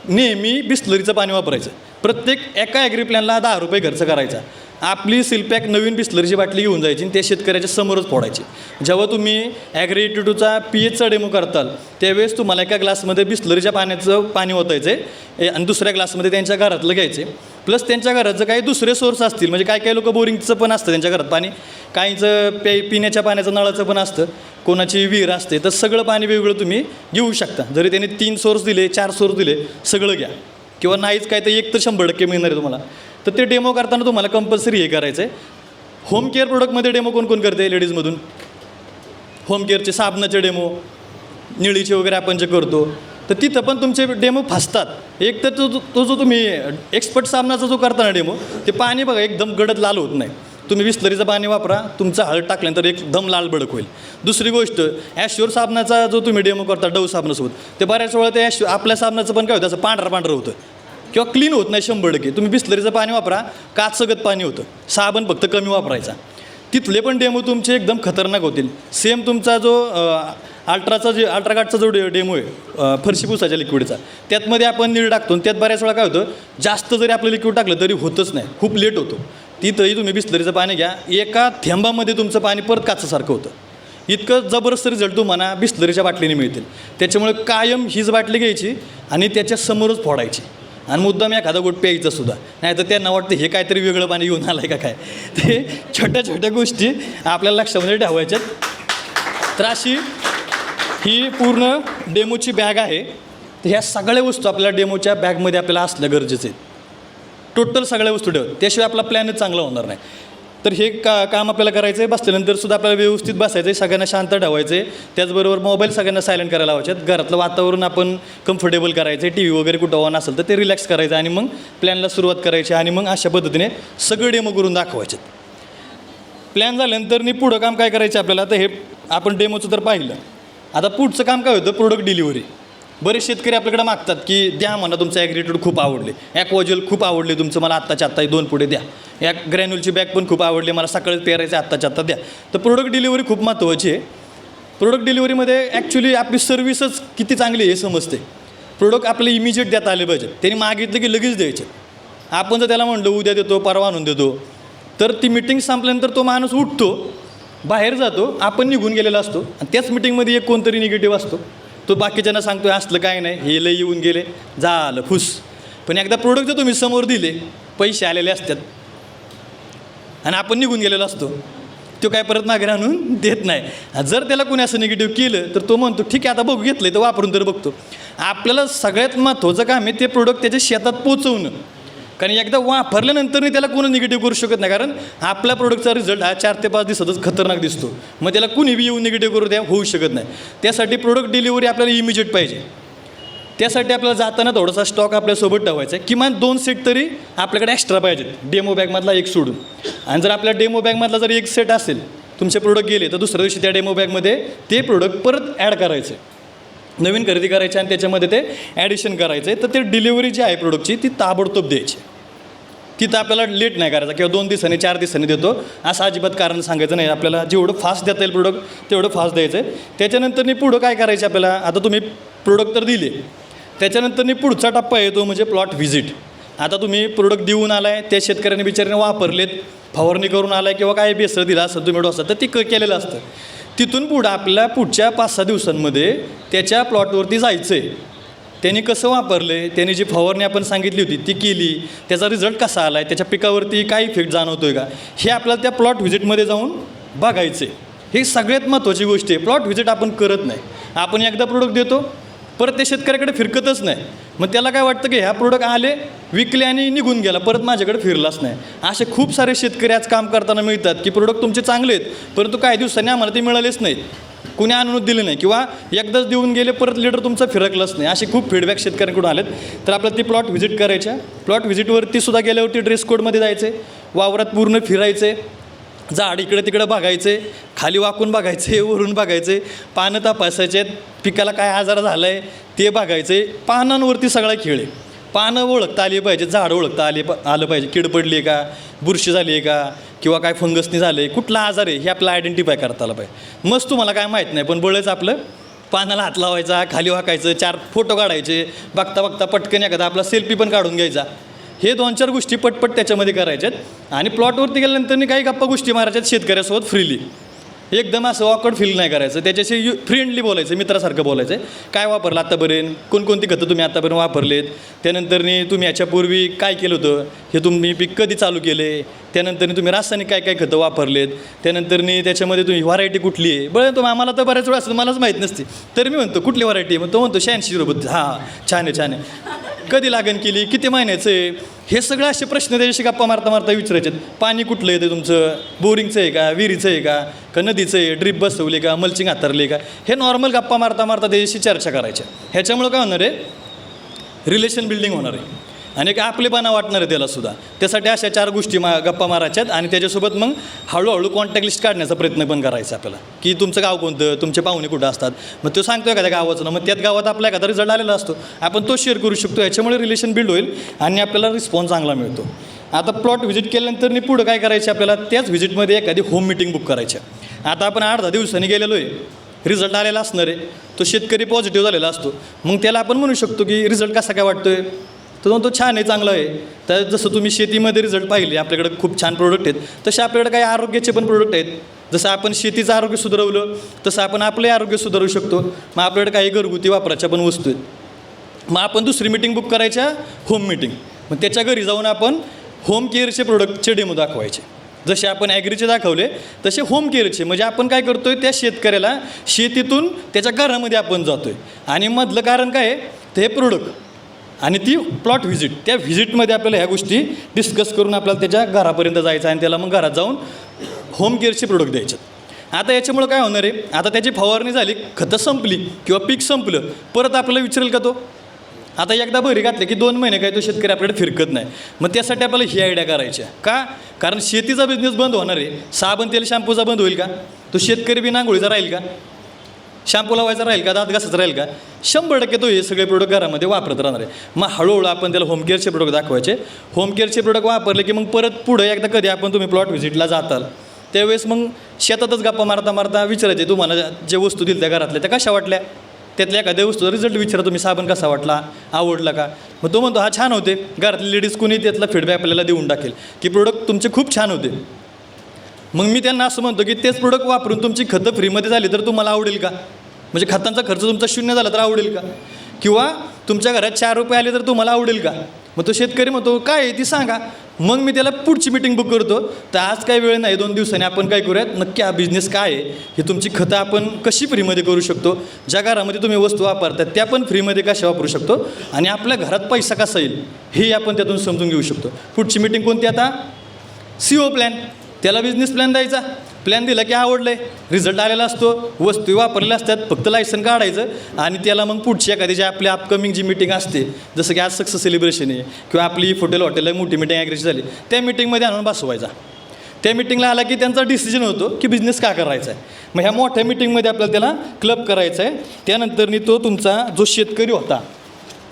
नेहमी बिस्लरीचं पाणी वापरायचं. प्रत्येक एका ॲग्री प्लॅनला 10 रुपये खर्च करायचा. आपली सिलपॅक नवीन बिस्लरीची बाटली घेऊन जायची आणि त्या शेतकऱ्याच्या समोरच फोडायची. जेव्हा तुम्ही ॲग्री 82चा पीएचचा डेमो करताल त्यावेळेस तुम्हाला एका ग्लासमध्ये बिस्लरीच्या पाण्याचं पाणी ओतायचं आहे आणि दुसऱ्या ग्लासमध्ये त्यांच्या घरातलं घ्यायचे. प्लस त्यांच्या घरात जर काही दुसरे सोर्स असतील, म्हणजे काही लोक बोरिंगचं पण असतं त्यांच्या घरात पाणी, काहींचं पिण्याच्या पाण्याचं नळाचं पण असतं, कोणाची विहीर असते, तर सगळं पाणी वेगवेगळं तुम्ही घेऊ शकता. जरी त्यांनी 3 सोर्स दिले 4 सोर्स दिले सगळं घ्या, किंवा नाहीच काय तर एक तर 100% मिळणार आहे तुम्हाला. तर ते डेमो करताना तुम्हाला कंपल्सरी हे करायचं आहे. होम केअर प्रोडक्टमध्ये डेमो कोण करते लेडीजमधून? होम केअरचे साबणाचे डेमो, निळीचे वगैरे आपण जे करतो, तर तिथं पण तुमचे डेमो फसतात. एक तर तो जो तुम्ही एक्सपर्ट साबणाचा जो करताना डेमो, ते पाणी बघा एकदम गडद लाल होत नाही. तुम्ही बिस्लरीचं पाणी वापरा, तुमचं हळद टाकल्यानंतर एकदम लाल भडक होईल. दुसरी गोष्ट, ॲश्युअर साबणाचा जो तुम्ही डेमो करता डव साबणासोबत, ते बऱ्याच वेळा ते आपल्या साबणाचं पण काय होतं, असं पांढरं होतं किंवा क्लीन होत नाही 100%. तुम्ही बिस्लरीचं पाणी वापरा, काचसगत पाणी होतं. साबण फक्त कमी वापरायचा. तिथले पण डेमो तुमचे एकदम खतरनाक होतील. सेम तुमचा जो अल्ट्रागार्डचा जो डेमो आहे फरशी पुसायच्या लिक्विडचा, त्यातमध्ये आपण नीळ टाकतो आणि त्यात बऱ्याच वेळा काय होतं, जास्त जरी आपलं लिक्विड टाकलं तरी होतच नाही, खूप लेट होतो. तिथंही तुम्ही बिस्लरीचं पाणी घ्या, एका थेंबामध्ये तुमचं पाणी परत काचसारखं होतं. इतकं जबरदस्त रिझल्ट तुम्हाला बिस्लरीच्या बाटलीने मिळतील. त्याच्यामुळे कायम हीच बाटली घ्यायची आणि त्याच्या समोरच फोडायची आणि मुद्दाम एखादा गोट प्यायचं सुद्धा नाही, तर त्यांना वाटतं हे काहीतरी वेगळं पाणी घेऊन आलं आहे का काय. ते छोट्या छोट्या गोष्टी आपल्याला लक्षामध्ये ठेवायच्यात. तर अशी ही पूर्ण डेमोची बॅग आहे. तर ह्या सगळ्या वस्तू आपल्या डेमोच्या बॅगमध्ये आपल्याला असल्या गरजेचं आहे. टोटल सगळ्या वस्तू ठेव, त्याशिवाय आपला प्लॅनच चांगला होणार नाही. तर हे काम आपल्याला करायचं आहे. बसल्यानंतर सुद्धा आपल्याला व्यवस्थित बसायचं आहे, सगळ्यांना शांत ठेवायचं आहे. त्याचबरोबर मोबाईल सगळ्यांना सायलेंट करायला लावायचे. घरातलं वातावरण आपण कम्फर्टेबल करायचं आहे. टी व्ही वगैरे कुठं ऑन असेल तर ते रिलॅक्स करायचं आणि मग प्लॅनला सुरुवात करायची आणि मग अशा पद्धतीने सगळे डेमो करून दाखवायचे. प्लॅन झाल्यानंतर पुढं काम काय करायचं आपल्याला, तर हे आपण डेमोचं तर पाहिलं. आता पुढचं काम काय होतं, प्रोडक्ट डिलिव्हरी. बरेच शेतकरी आपल्याकडे मागतात की द्या मला तुमचं ॲग्रीट्यूड खूप आवडले, ॲक्वाजल खूप आवडले तुमचं, मला आत्ताच्या आत्ता 2 पुढे द्या. या ग्रॅन्युलची बॅग पण खूप आवडली, मला सकाळी पेरायचं आत्ताच्या आत्ता द्या. तर प्रोडक्ट डिलिव्हरी खूप महत्त्वाची आहे. प्रोडक्ट डिलिव्हरीमध्ये ॲक्च्युली आपली सर्व्हिसच किती चांगली आहे हे समजते. प्रोडक्ट आपले इमिजिएट देता आले पाहिजे. त्यांनी मागितलं की लगेच द्यायचे. आपण जर त्याला म्हणलं उद्या देतो परवा आणून देतो, तर ती मिटिंग संपल्यानंतर तो माणूस उठतो, बाहेर जातो, आपण निघून गेलेला असतो आणि त्याच मिटिंगमध्ये एक कोणतरी निगेटिव्ह असतो. तो बाकीच्यांना सांगतो असलं काय नाही, हे लई येऊन गेले, झालं फुस. पण एकदा प्रोडक्ट जर तुम्ही समोर दिले, पैसे आलेले असतात आणि आपण निघून गेलेलो असतो, तो काय परत मागे आणून देत नाही. जर त्याला कोणी असं निगेटिव्ह केलं तर तो म्हणतो ठीक आहे आता बघू, घेतलं तर वापरून तर बघतो. आपल्याला सगळ्यात महत्त्वाचं काम आहे ते प्रोडक्ट त्याच्या शेतात पोचवणं. कारण एकदा वापरल्यानंतरही त्याला कोणी निगेटिव्ह करू शकत नाही, कारण आपल्या प्रोडक्टचा रिझल्ट हा 4 ते 5 दिवसातच खतरनाक दिसतो. मग त्याला कुणी बी येऊन निगेटिव्ह करू द्या, होऊ शकत नाही. त्यासाठी प्रोडक्ट डिलिव्हरी आपल्याला इमिजिएट पाहिजे. त्यासाठी आपल्याला जाताना थोडासा स्टॉक आपल्यासोबत ठेवायचा आहे. किमान 2 सेट तरी आपल्याकडे एक्स्ट्रा पाहिजेत, डेमो बॅगमधला एक सोडून. आणि जर आपल्या डेमो बॅगमधला जर एक सेट असेल, तुमचे प्रोडक्ट गेले, तर दुसऱ्या दिवशी त्या डेमो बॅगमध्ये ते प्रोडक्ट परत ॲड करायचे, नवीन खरेदी करायची आणि त्याच्यामध्ये ते ॲडिशन करायचं आहे. तर ते डिलिव्हरी जी आहे प्रोडक्टची ती ताबडतोब द्यायची. तिथं आपल्याला लेट नाही करायचा किंवा 2 दिवसांनी 4 दिवसांनी देतो असं अजिबात कारण सांगायचं नाही. आपल्याला जेवढं फास्ट देता येईल प्रोडक्ट तेवढं फास्ट द्यायचं आहे. त्याच्यानंतर पुढं काय करायचं आपल्याला, आता तुम्ही प्रोडक्ट तर दिले, त्याच्यानंतर पुढचा टप्पा येतो म्हणजे प्लॉट व्हिजिट. आता तुम्ही प्रोडक्ट देऊन आला आहे, त्या शेतकऱ्याने बिचाऱ्याने वापरलेत, फवारणी करून आला आहे किंवा काय बेसळ दिला असं तुम्ही डोसा, तर ते केलेलं असतं. तिथून पुढं आपल्या पुढच्या 5-6 दिवसांमध्ये त्याच्या प्लॉटवरती जायचं आहे. त्यांनी कसं वापरलं आहे, त्यांनी जी फवारणी आपण सांगितली होती ती केली, त्याचा रिझल्ट कसा आला आहे, त्याच्या पिकावरती काय इफेक्ट जाणवतो आहे का, हे आपल्याला त्या प्लॉट व्हिजिटमध्ये जाऊन बघायचं आहे. ही सगळ्यात महत्त्वाची गोष्ट आहे. प्लॉट व्हिजिट आपण करत नाही. आपण एकदा प्रोडक्ट देतो, परत त्या शेतकऱ्याकडे फिरकतच नाही. मग त्याला काय वाटतं की ह्या प्रोडक्ट आले, विकले आणि निघून गेला, परत माझ्याकडे फिरलाच नाही. असे खूप सारे शेतकरी आज काम करताना मिळतात की प्रोडक्ट तुमचे चांगले आहेत, परंतु काही दिवसांनी आम्हाला ते मिळालेच नाहीत, कुणी आणून दिले नाही किंवा एकदाच देऊन गेले, परत लिटर तुमचा फिरकलाच नाही. असे खूप फीडबॅक शेतकऱ्यांकडून आलेत. तर आपल्याला ती प्लॉट व्हिजिट करायच्या. प्लॉट व्हिजिटवरती सुद्धा गेल्यावरती ड्रेस कोडमध्ये जायचे, वावरात पूर्ण फिरायचे, झाड इकडे तिकडे बघायचे, खाली वाकून बघायचे, वरून बघायचे, पानं तपासायचे, पिकाला काय आजार झाला आहे ते बघायचे. पानांवरती सगळा खेळ आहे. पानं ओळखता आली पाहिजे, झाड ओळखता आलं पाहिजे, कीड पडली आहे का, बुरशी झाली आहे का, किंवा काय फंगसनी झालं आहे, कुठला आजार आहे हे आपल्याला आयडेंटिफाय करता आलं पाहिजे. मस्त तुम्हाला काय माहीत नाही, पण बळच आपलं पानाला हात लावायचा, खाली वाकायचं, 4 फोटो काढायचे, बघता बघता पटकन एखादा आपला सेल्फी पण काढून घ्यायचा. हे 2-4 गोष्टी पटपट त्याच्यामध्ये करायच्यात आणि प्लॉटवरती गेल्यानंतर काही गप्पा गोष्टी मारायच्यात शेतकऱ्यासोबत फ्रीली. एकदम असं ऑकवर्ड फील नाही करायचं, त्याच्याशी फ्रेंडली बोलायचं, मित्रासारखं बोलायचं. काय वापरलं आत्तापर्यंत, कोणकोणती खतं तुम्ही आत्तापर्यंत वापरलेत, त्यानंतरनी तुम्ही याच्यापूर्वी काय केलं होतं, हे तुम्ही पीक कधी चालू केले, त्यानंतरनी तुम्ही रासायनिक काय काय खतं वापरलेत, त्यानंतरनी त्याच्यामध्ये तुम्ही व्हरायटी कुठली आहे. बरं तुम्ही आम्हाला तर बऱ्याच वेळा असं मलाच माहीत नसते, तर मी म्हणतो कुठली व्हरायटी आहे, मग तो म्हणतो 86 हां छान आहे छान आहे, कधी लागण केली, किती महिन्याचं आहे, हे सगळं असे प्रश्न त्याच्याशी गप्पा मारता मारता विचारायचे. पाणी कुठलं येतं तुमचं, बोरिंगचं आहे का, विहिरीचं आहे का नदीचं आहे, ड्रीप बसवले का, मल्चिंग हातारले का, हे नॉर्मल गप्पा मारता मारता त्याच्याशी चर्चा करायच्या. ह्याच्यामुळं काय होणार आहे, रिलेशन बिल्डिंग होणार आहे आणि एक आपलेपणा वाटणार आहे त्यालासुद्धा. त्यासाठी अशा 4 गोष्टी गप्पा मारायच्यात आणि त्याच्यासोबत मग हळूहळू कॉन्टॅक्ट लिस्ट काढण्याचा प्रयत्न पण करायचा आपल्याला, की तुमचं गाव कोणतं, तुमचे पाहुणे कुठं असतात, मग तो सांगतो एखाद्या गावाचं ना, मग त्यात गावात आपला एखादा रिझल्ट आलेला असतो, आपण तो शेअर करू शकतो. ह्याच्यामुळे रिलेशन बिल्ड होईल आणि आपल्याला रिस्पॉन्स चांगला मिळतो. आता प्लॉट व्हिजिट केल्यानंतर पुढं काय करायचं आपल्याला, त्याच व्हिजिटमध्ये एखादी होम मिटिंग बुक करायच्या. आता आपण 8-10 दिवसांनी गेलेलो आहे, रिझल्ट आलेला असणार आहे, तो शेतकरी पॉझिटिव्ह झालेला असतो, मग त्याला आपण म्हणू शकतो की रिझल्ट कसा काय वाटतो आहे, तो छान आहे, चांगला आहे. तर जसं तुम्ही शेतीमध्ये रिझल्ट पाहिले, आपल्याकडे खूप छान प्रोडक्ट आहेत, तसे आपल्याकडे काही आरोग्याचे पण प्रोडक्ट आहेत. जसं आपण शेतीचं आरोग्य सुधारवलं तसं आपण आपले आरोग्य सुधारू शकतो. मग आपल्याकडे काही घरगुती वापराच्या पण वस्तू आहेत. मग आपण दुसरी मिटिंग बुक करायच्या, होम मिटिंग. मग त्याच्या घरी जाऊन आपण होम केअरचे प्रोडक्टचे डेमो दाखवायचे. जसे आपण ॲग्रीचे दाखवले तसे होम केअरचे, म्हणजे आपण काय करतो आहे, त्या शेतकऱ्याला शेतीतून त्याच्या घरामध्ये आपण जातो आहे आणि मधलं कारण काय आहे, ते प्रोडक्ट आणि ती प्लॉट व्हिजिट. त्या व्हिजिटमध्ये आपल्याला ह्या गोष्टी डिस्कस करून आपल्याला त्याच्या घरापर्यंत जायचं आणि त्याला मग घरात जाऊन होम केअरचे प्रोडक्ट द्यायचे. आता याच्यामुळं काय होणार आहे, आता त्याची फवारणी झाली, खतं संपली किंवा पीक संपलं, परत आपल्याला विचारेल का तो. आता एकदा बरी घातले की 2 महिने काय तो शेतकरी आपल्याकडे फिरकत नाही. मग त्यासाठी आपल्याला ही आयडिया करायची आहे का, कारण शेतीचा बिझनेस बंद होणार आहे. साबण तेल शॅम्पूचा बंद होईल का, तो शेतकरी बिना आंघोळीचा राहील का, शॅम्पू लावायचा राहील का, दात घासायचा राहील का, 100% तो हे सगळे प्रोडक्ट घरामध्ये वापरत राहणार आहे. मग हळूहळू आपण त्याला होम केअरचे प्रोडक्ट दाखवायचे. होम केअरचे प्रोडक्ट वापरले की मग परत पुढं एकदा कधी आपण तुम्ही प्लॉट व्हिजिटला जाताल त्यावेळेस मग शेतातच गप्पा मारता मारता विचारायचे, तुम्हाला जे वस्तू दिल्या त्या घरातल्या त्या कशा वाटल्या, त्यातल्या एखाद्या वस्तूचा रिझल्ट विचारा, तुम्ही साबण कसा वाटला, आवडला का. मग तो म्हणतो हा छान होते. घरातली लेडीज कोणी त्यातला फीडबॅक आपल्याला देऊन टाकेल की प्रोडक्ट तुमचे खूप छान होते. मग मी त्यांना असं म्हणतो की तेच प्रोडक्ट वापरून तुमची खतं फ्रीमध्ये झाली तर तुम्हाला आवडेल का, म्हणजे खतांचा खर्च तुमचा 0 झाला तर आवडेल का, किंवा तुमच्या घरात 4 रुपये आले तर तुम्हाला आवडेल का. मग तो शेतकरी म्हणतो काय आहे ती सांगा. मग मी त्याला पुढची मिटिंग बुक करतो. तर आज काही वेळ नाही, 2 दिवसांनी आपण काय करूयात, नक्की हा बिझनेस काय आहे, हे तुमची खतं आपण कशी फ्रीमध्ये करू शकतो, ज्या घरामध्ये तुम्ही वस्तू वापरतात त्या पण फ्रीमध्ये कशा वापरू शकतो आणि आपल्या घरात पैसा कसा येईल हे आपण त्यातून समजून घेऊ शकतो. पुढची मिटिंग कोणती आता, CO प्लॅन. त्याला बिझनेस प्लॅन द्यायचा. प्लॅन दिला की आवडलं आहे, रिझल्ट आलेला असतो, वस्तू वापरलेल्या असतात, फक्त लायसन काढायचं आणि त्याला मग पुढची एखादी जी आपली अपकमिंग जी मिटिंग असते, जसं की आज सक्सेस सेलिब्रेशन आहे किंवा आपली हॉटेल मोठी मिटिंग ॲग्रीची झाली, त्या मिटिंगमध्ये आणून बसवायचा. त्या मिटिंगला आला की त्यांचा डिसिजन होतो की बिझनेस का करायचा आहे. मग ह्या मोठ्या मिटिंगमध्ये आपल्याला त्याला क्लब करायचा आहे. त्यानंतरनी तो तुमचा जो शेतकरी होता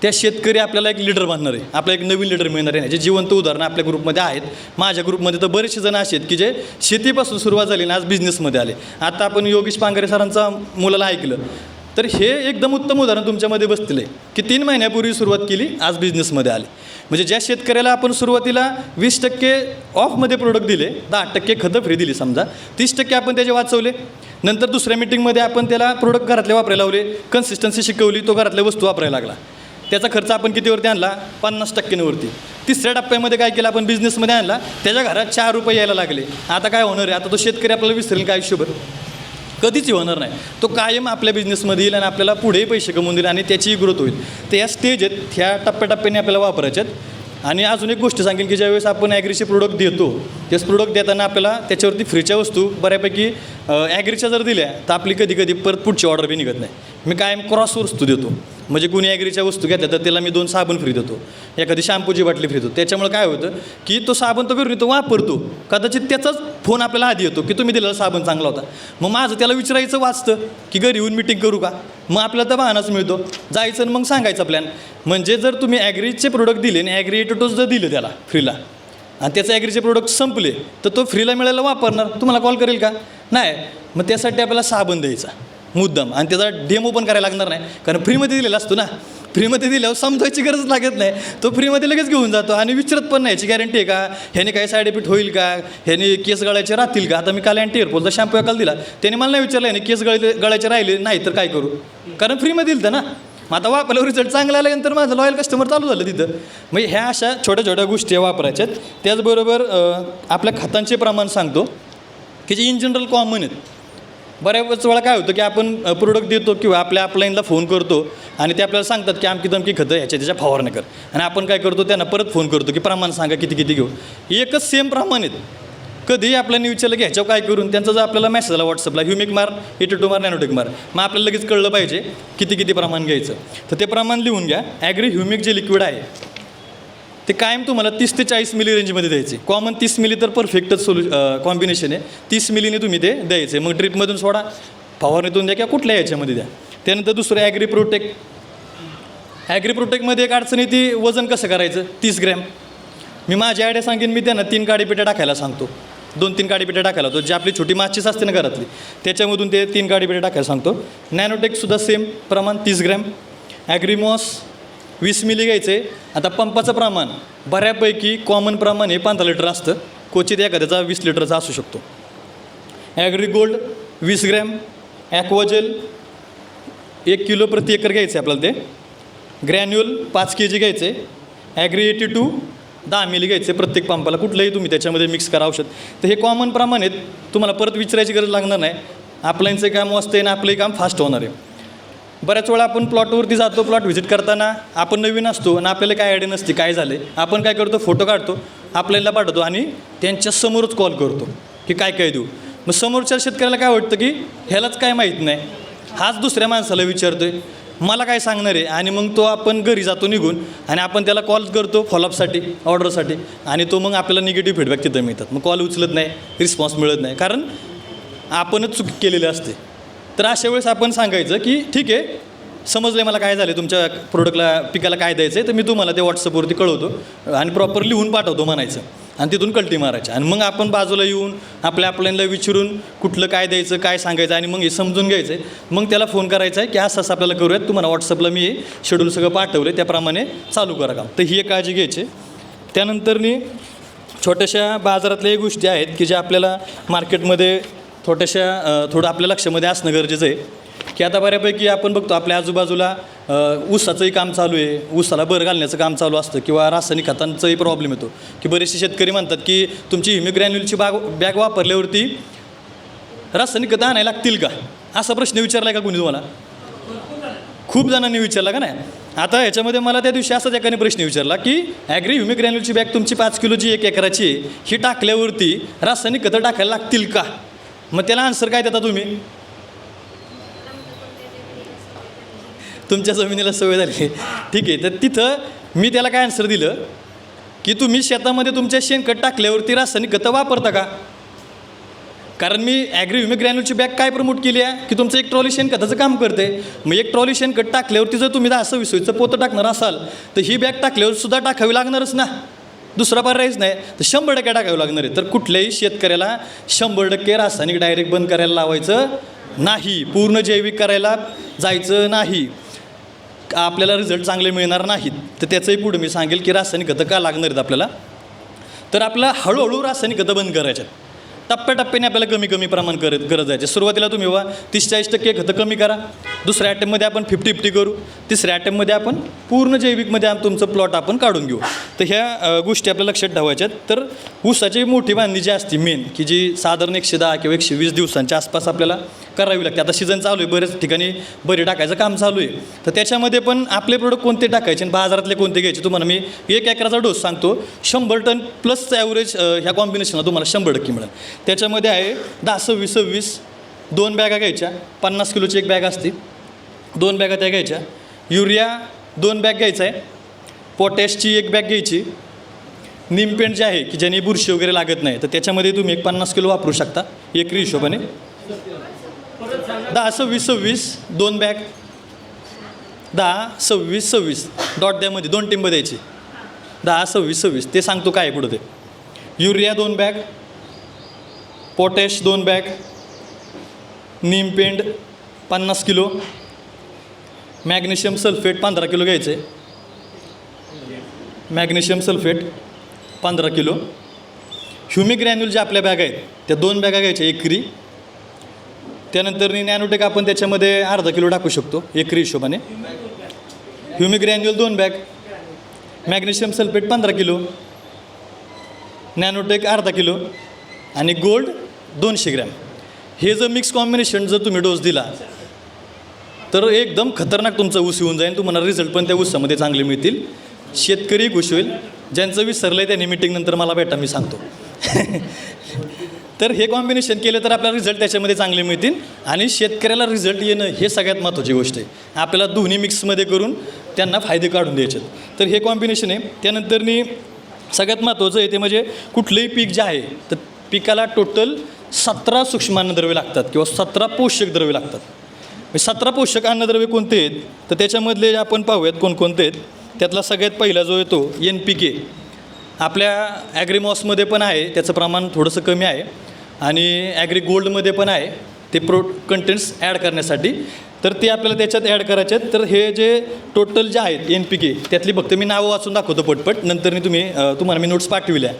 त्या शेतकरी आपल्याला एक लीडर बनणार आहे, आपल्याला एक नवीन लीडर मिळणार आहे. जे जिवंत उदाहरणं आपल्या ग्रुपमध्ये आहेत. माझ्या ग्रुपमध्ये तर बरेचसे जण असे आहेत की जे शेतीपासून सुरुवात झाली ना आज बिझनेसमध्ये आले. आता आपण योगेश पांगरे सरांचा मुलाला ऐकलं तर हे एकदम उत्तम उदाहरण तुमच्यामध्ये बसलेलं आहे की 3 महिन्यापूर्वी सुरुवात केली, आज बिझनेसमध्ये आले. म्हणजे ज्या शेतकऱ्याला आपण सुरुवातीला 20% ऑफमध्ये प्रोडक्ट दिले, 10% खतं फ्री दिली, समजा 30% आपण त्याचे वाचवले. नंतर दुसऱ्या मिटिंगमध्ये आपण त्याला प्रोडक्ट घरातले वापरायला लावले, कन्सिस्टन्सी शिकवली, तो घरातल्या वस्तू वापरायला लागला. त्याचा खर्च आपण कितीवरती आणला, 50%वरती. तिसऱ्या टप्प्यामध्ये काय केलं आपण, बिझनेसमध्ये आणला, त्याच्या घरात 4 रुपये यायला लागले. आता काय होणार आहे, आता तो शेतकरी आपल्याला विसरेल का आयुष्यभर, कधीच होणार नाही. तो कायम आपल्या बिझनेसमध्ये येईल आणि आपल्याला पुढेही पैसे कमवून देईल आणि त्याचीही ग्रोथ होईल. तर या स्टेज आहेत, ह्या टप्प्याटप्प्याने आपल्याला वापरायचे आहेत. आणि अजून एक गोष्ट सांगेन की ज्यावेळेस आपण ॲग्रीचे प्रोडक्ट देतो, तेच प्रोडक्ट देताना आपल्याला त्याच्यावरती फ्रीच्या वस्तू बऱ्यापैकी ॲग्रीच्या जर दिल्या तर आपली कधी कधी परत पुढची ऑर्डर बी निघत नाही. मी कायम क्रॉस वस्तू देतो, म्हणजे कुणी ॲग्रीच्या वस्तू घेतल्या तर त्याला मी 2 साबण फ्री देतो, एखादी शॅम्पूची बाटली फ्री देतो. त्याच्यामुळे काय होतं की तो साबण तो घरी तो वापरतो, कदाचित त्याचाच फोन आपल्याला आधी येतो की तुम्ही दिलेला साबण चांगला होता. मग माझं त्याला विचारायचं वाचतं की घरी येऊन मिटिंग करू का, मग आपल्याला तर बहानाच मिळतो, जायचं आणि मग सांगायचा प्लॅन. म्हणजे जर तुम्ही ॲग्रीचे प्रोडक्ट दिले आणि ॲग्री एटोटोज जर दिले त्याला फ्रीला आणि त्याचे ॲग्रीचे प्रोडक्ट संपले तर तो फ्रीला मिळायला वापरणार, तुम्हाला कॉल करेल का नाही. मग त्यासाठी आपल्याला साबण द्यायचा. मुद्दाम, आणि त्याचा डेमो पण करायला लागणार नाही, कारण फ्रीमध्ये दिलेला असतो ना. फ्रीमध्ये दिल्यावर समजायची गरज लागत नाही, तो फ्रीमध्ये लगेच घेऊन जातो आणि विचारत पण नाही याची गॅरंटी आहे का, ह्याने काही साईड इफेक्ट होईल का, ह्याने केस गळायचे राहतील का. आता मी काल अँटी हेअरफॉलचा शॅम्पू एकाला दिला, त्याने मला नाही विचारलं ह्याने केस गळायचे राहिले नाही तर काय करू, कारण फ्रीमध्ये दिलं ना. मग आता वापरल्यावर रिझल्ट चांगला आल्यानंतर माझं लॉयल कस्टमर चालू झालं तिथं. मग ह्या अशा छोट्या छोट्या गोष्टी वापरायच्यात. त्याचबरोबर आपल्या खतांचे प्रमाण सांगतो की जे इन जनरल कॉमन आहेत. बऱ्याच वेळा काय होतं की आपण प्रोडक्ट देतो किंवा आपल्या अपलाईनला फोन करतो आणि ते आपल्याला सांगतात की आमकी तमकी खतं ह्याच्या त्याच्या फवारणी कर, आणि आपण काय करतो त्यांना परत फोन करतो की प्रमाण सांगा किती किती घेऊ. एकच सेम प्रमाण आहेत. कधीही आपल्याला विचारलं की ह्याच्यावर काय करून, त्यांचा जर आपल्याला मेसेज आला व्हॉट्सअपला ह्युमिक मार, 82 मार, नॅनोटेक मार, मग आपल्याला लगेच कळलं पाहिजे किती किती प्रमाण घ्यायचं. तर ते प्रमाण लिहून घ्या. ॲग्री ह्युमिक जे लिक्विड आहे ते कायम तुम्हाला 30 ते 40 मिली रेंजमध्ये द्यायचे. कॉमन 30 मिली तर परफेक्टच कॉम्बिनेशन आहे. 30 मिलीने तुम्ही ते द्यायचे. मग ड्रिपमधून सोडा, फवारणीतून द्या किंवा कुठल्या याच्यामध्ये द्या. त्यानंतर दुसरं ॲग्री प्रोटेक्ट. ॲग्री प्रोटेक्टमध्ये एक अडचण आहे ती वजन कसं करायचं. 30 ग्रॅम. मी माझी आयडिया सांगेन, मी त्यांना 3 काडीपेट्या टाकायला सांगतो, 2-3 काडीपेट्या टाकायला होतो. जी आपली छोटी माचीस असते ना घरातली, त्याच्यामधून ते 3 काडीपेट्या टाकायला सांगतो. नॅनोटेकसुद्धा सेम प्रमाण 30 ग्रॅम. ॲग्रीमॉस 20 मिली घ्यायचे. आता पंपाचं प्रमाण बऱ्यापैकी कॉमन प्रमाण हे 15 लिटर असतं, क्वचित एखाद्याचा 20 लिटरचा असू शकतो. Agri gold 20 gram. Aquagel 1 kilo प्रति एकर घ्यायचे आपल्याला ते. ग्रॅन्युअल 5 kg घ्यायचे. ॲग्री 82 10 मिली घ्यायचे प्रत्येक पंपाला. कुठलंही तुम्ही त्याच्यामध्ये मिक्स करा औषध. तर हे कॉमन प्रमाण आहेत, तुम्हाला परत विचारायची गरज लागणार नाही. आपल्याचं काम वाचतं आहे आणि आपलंही काम फास्ट होणार आहे. बऱ्याच वेळा आपण प्लॉटवरती जातो, प्लॉट व्हिजिट करताना आपण नवीन असतो आणि आपल्याला काय आयडिया नसते काय झालं. आपण काय करतो, फोटो काढतो, आपल्याला पाठवतो आणि त्यांच्यासमोरच कॉल करतो की काय काय देऊ. मग समोरच्या शेतकऱ्याला काय वाटतं की ह्यालाच काय माहीत नाही, हाच दुसऱ्या माणसाला विचारतो आहे, मला काय सांगणार आहे. आणि मग तो आपण घरी जातो निघून आणि आपण त्याला कॉल करतो फॉलोअपसाठी, ऑर्डरसाठी, आणि तो मग आपल्याला निगेटिव्ह फीडबॅक तिथं मिळतात. मग कॉल उचलत नाही, रिस्पॉन्स मिळत नाही, कारण आपणच चूक केलेली असते. तर अशा वेळेस आपण सांगायचं की ठीक आहे, समजलं आहे मला काय झालं, तुमच्या प्रोडक्टला पिकाला काय द्यायचं आहे, तर मी तुम्हाला ते व्हॉट्सअपवरती कळवतो आणि प्रॉपर लिहून पाठवतो म्हणायचं, आणि तिथून कल्टी मारायच्या. आणि मग आपण बाजूला येऊन आपल्या आपल्याला विचारून कुठलं काय द्यायचं, काय सांगायचं, आणि मग हे समजून घ्यायचं आहे. मग त्याला फोन करायचा आहे की असं असं आपल्याला करूयात, तुम्हाला व्हॉट्सअपला मी हे शेड्यूल सगळं पाठवलं, त्याप्रमाणे चालू करा काम. तर ही एक काळजी घ्यायची. त्यानंतरनी छोट्याशा बाजारातल्या गोष्टी आहेत की ज्या आपल्याला मार्केटमध्ये थोडं आपल्या लक्षामध्ये असणं गरजेचं आहे. की आता बऱ्यापैकी आपण बघतो आपल्या आजूबाजूला ऊसाचंही काम चालू आहे, ऊसाला भर घालण्याचं काम चालू असतं, किंवा रासायनिक खतांचाही प्रॉब्लेम येतो. की बरेचसे शेतकरी म्हणतात की तुमची हिमिग्रॅन्युलची बॅग वापरल्यावरती रासायनिक खतं आणायला लागतील का, असा प्रश्न विचारला आहे का कोणी तुम्हाला? खूप जणांनी विचारला का नाही. आता ह्याच्यामध्ये मला त्या दिवशी असाच एकाने प्रश्न विचारला की ॲग्री ह्युमिग्रॅन्युलची बॅग तुमची 5 किलोची 1 एकराची आहे, ही टाकल्यावरती रासायनिक खतं टाकायला लागतील का. मग त्याला आन्सर काय देता तुम्ही? तुमच्या जमिनीला सवय झाली, ठीक आहे. तर तिथं मी त्याला काय आन्सर दिलं की तुम्ही शेतामध्ये तुमच्या शेणखत टाकल्यावरती रासायनिक खतं वापरता का. कारण मी ॲग्री ह्युमिग्रॅन्युलची बॅग काय प्रमोट केली आहे की तुमचं 1 ट्रॉली शेणखताचं काम करते. मग 1 ट्रॉली शेणखत टाकल्यावरती जर तुम्ही 10-20 पोतं टाकणार असाल तर ही बॅग टाकल्यावर सुद्धा टाकावी लागणारच ना, दुसरा पर्यायच नाही. तर 100% टाकावं लागणार आहे. तर कुठल्याही शेतकऱ्याला 100% रासायनिक डायरेक्ट बंद करायला लावायचं नाही, पूर्ण जैविक करायला जायचं नाही, आपल्याला रिझल्ट चांगले मिळणार नाहीत. तर त्याचंही पुढे मी सांगेल की रासायनिक खतं का लागणार आहेत आपल्याला. तर आपल्याला हळूहळू रासायनिक खतं बंद करायच्या, टप्प्याटप्प्याने आपल्याला कमी कमी प्रमाण गरज आहे. सुरुवातीला तुम्ही 30-40% खतं कमी करा, दुसऱ्या अटेम्पमध्ये आपण 50-50 करू, तिसऱ्या अटेम्पमध्ये आपण पूर्ण जैविकमध्ये तुमचं प्लॉट आपण काढून घेऊ. तर ह्या गोष्टी आपल्या लक्षात ठेवायच्यात. तर ऊसाची मोठी बांधणी जी असते मेन, की जी साधारण 110 किंवा 120 दिवसांच्या आसपास आपल्याला करावी लागते. आता सीझन चालू आहे, बरेच ठिकाणी बरे टाकायचं काम चालू आहे. तर त्याच्यामध्ये पण आपले प्रोडक्ट कोणते टाकायचे आणि बाजारातले कोणते घ्यायचे, तुम्हाला मी 1 एकराचा डोस सांगतो. 100 टन प्लस ॲव्हरेज ह्या कॉम्बिनेशनला तुम्हाला 100% मिळेल. त्याच्यामध्ये आहे 10-26-26 2 बॅगा घ्यायच्या, 50 किलोची 1 बॅग असते, 2 बॅगा त्या घ्यायच्या. युरिया 2 बॅग घ्यायचा आहे. पोटॅशची 1 बॅग घ्यायची. निमपेंट जे आहे की ज्याने बुरशी वगैरे लागत नाही, तर त्याच्यामध्ये तुम्ही 50 किलो वापरू शकता एकरी हिशोबाने. 10-26-26 2 बॅग, 10-26-26 डॉट द्यामध्ये 2 टिंब द्यायची. 10-26-26 ते सांगतो काय पुढं ते. युरिया 2 बॅग, पोटॅश 2 बॅग, नीमपेंड 50 किलो, मॅग्नेशियम सल्फेट 15 किलो घ्यायचं आहे, magnesium sulphate 15 kilo, humic granule ज्या आपल्या बॅग आहेत त्या 2 बॅगा घ्यायच्या एकरी. त्यानंतर नॅनोटेक आपण त्याच्यामध्ये अर्धा किलो टाकू शकतो एकरी हिशोबाने. Humic granule 2 bag, magnesium sulphate 15 kilo, nanotech अर्धा किलो आणि गोल्ड 200 ग्रॅम. हे जर मिक्स कॉम्बिनेशन जर तुम्ही डोस दिला तर एकदम खतरनाक तुमचा ऊस येऊन जाईल. तुम्हाला रिझल्ट पण त्या ऊसामध्ये चांगले मिळतील. शेतकरी खुश होईल. ज्यांचं विसरलं आहे त्यांनी मीटिंगनंतर मला भेटा, मी सांगतो. तर हे कॉम्बिनेशन केलं तर आपल्याला रिझल्ट त्याच्यामध्ये चांगले मिळतील आणि शेतकऱ्याला रिझल्ट येणं हे सगळ्यात महत्त्वाची गोष्ट आहे. आपल्याला दोन्ही मिक्समध्ये करून त्यांना फायदे काढून द्यायचे. तर हे कॉम्बिनेशन आहे. त्यानंतरनी सगळ्यात महत्त्वाचं आहे ते म्हणजे कुठलंही पीक जे आहे तर पिकाला टोटल 17 सूक्ष्म अन्नद्रव्ये लागतात किंवा 17 पोषक द्रव्ये लागतात. 17 पोषक अन्नद्रव्ये कोणते आहेत तर त्याच्यामधले आपण पाहूयात कोणकोणते आहेत. त्यातला सगळ्यात पहिला जो येतो NPK. आपल्या ॲग्रीमॉसमध्ये पण आहे, त्याचं प्रमाण थोडंसं कमी आहे आणि ॲग्री गोल्डमध्ये पण आहे ते कंटेंट्स ॲड करण्यासाठी. तर ते आपल्याला त्याच्यात ॲड करायचे आहेत. तर हे जे टोटल जे आहेत NPK त्यातली फक्त मी नावं वाचून दाखवतो पटपट, नंतर तुम्हाला मी नोट्स पाठविल्या.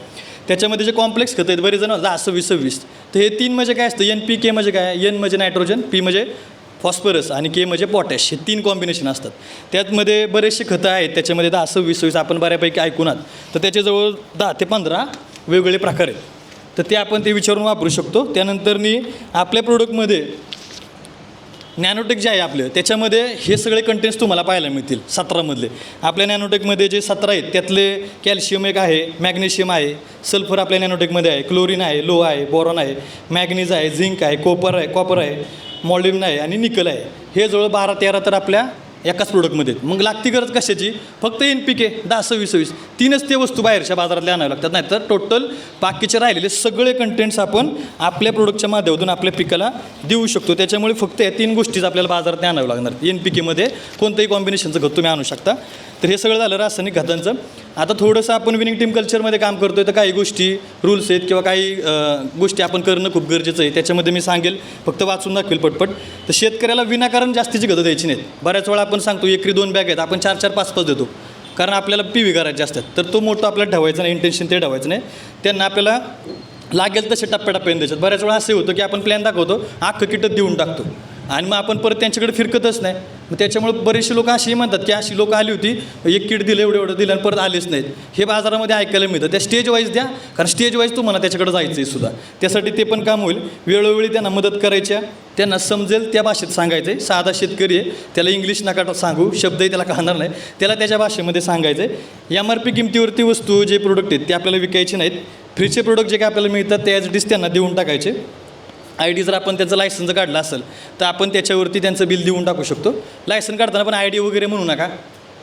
त्याच्यामध्ये जे कॉम्प्लेक्स खतं आहेत बरेच जण 26-26. तर हे 3 म्हणजे काय असतं, NPK म्हणजे काय, N म्हणजे नायट्रोजन, P म्हणजे फॉस्फरस आणि K म्हणजे पोटॅश. हे 3 कॉम्बिनेशन असतात. त्यातमध्ये बरेचसे खतं आहेत त्याच्यामध्ये 10-26 आपण बऱ्यापैकी ऐकूनात. तर त्याच्याजवळ 10 ते 15 वेगवेगळे प्रकार आहेत. तर ते आपण ते विचारून वापरू शकतो. त्यानंतरनी आपल्या प्रोडक्टमध्ये नॅनोटेक जे आहे आपलं त्याच्यामध्ये हे सगळे कंटेंट्स तुम्हाला पाहायला मिळतील 17मधले. आपल्या नॅनोटेकमध्ये जे 17 आहेत त्यातले कॅल्शियम एक आहे, मॅग्नेशियम आहे, सल्फर आपल्या नॅनोटेकमध्ये आहे, क्लोरीन आहे, लो आहे, बोरॉन आहे, मॅग्नीज आहे, झिंक आहे, कॉपर आहे, मॉलिब्डेनम आहे आणि निकल आहे. हे जवळ 12-13 तर आपल्या एकाच प्रोडक्टमध्ये आहेत. मग लागती गरज कशाची, फक्त NPK 10-26 3च ते वस्तू बाहेरच्या बाजारातल्या आणाव्या लागतात. नाही तर टोटल बाकीचे राहिलेले सगळे कंटेंट्स आपण आपल्या प्रोडक्टच्या माध्यमातून आपल्या पिकाला देऊ शकतो. त्याच्यामुळे फक्त या 3 गोष्टीच आपल्याला बाजारात आणावं लागणार. NPKमध्ये कोणतंही कॉम्बिनेशनचं खत तुम्ही आणू शकता. तर हे सगळं झालं रासायनिक खतांचं. आता थोडंसं आपण विनिंग टीम कल्चरमध्ये काम करतो आहे तर काही गोष्टी रूल्स आहेत किंवा काही गोष्टी आपण करणं खूप गरजेचं आहे. त्याच्यामध्ये मी सांगेल, फक्त वाचून दाखवेल पटपट. तर शेतकऱ्याला विनाकारण जास्तीची खतं द्यायची नाहीत. बऱ्याच वेळा आपण सांगतो एकरी 2 बॅग आहेत, आपण 4-4, 5-5 देतो कारण आपल्याला PV करायचे असतात. तर तो मोठं आपल्याला ठेवायचं नाही, इंटेन्शन ते ठेवायचं नाही. त्यांना आपल्याला लागेल तसे टप्प्याटप्प्याने द्यायच्यात. बऱ्याच वेळा असं होतं की आपण प्लॅन दाखवतो, अख्खं किटच देऊन टाकतो आणि मग आपण परत त्यांच्याकडे फिरकतच नाही. मग त्याच्यामुळे बरेचसे लोक असेही म्हणतात की अशी लोक आली होती, एक किट दिलं, एवढं दिलं आणि परत आलेच नाहीत. हे बाजारामध्ये ऐकायला मिळतं. त्या स्टेज वाईज द्या, कारण स्टेज वाईज तुम्हाला त्याच्याकडे जायचं आहे सुद्धा. त्यासाठी ते पण काम होईल. वेळोवेळी त्यांना मदत करायच्या, त्यांना समजेल त्या भाषेत सांगायचं आहे. साधा शेतकरी आहे, त्याला इंग्लिश नका सांगू, शब्दही त्याला कळणार नाही, त्याला त्याच्या भाषेमध्ये सांगायचं आहे. MRP किमतीवरती वस्तू जे प्रोडक्ट आहेत ते आपल्याला विकायचे नाहीत. फ्रीचे प्रोडक्ट जे काय आपल्याला मिळतात ते ॲज इट इज त्यांना देऊन टाकायचे. ID जर आपण त्याचं लायसन्स काढलं असेल तर आपण त्याच्यावरती त्यांचं बिल देऊन टाकू शकतो. लायसन काढताना पण ID वगैरे म्हणू नका.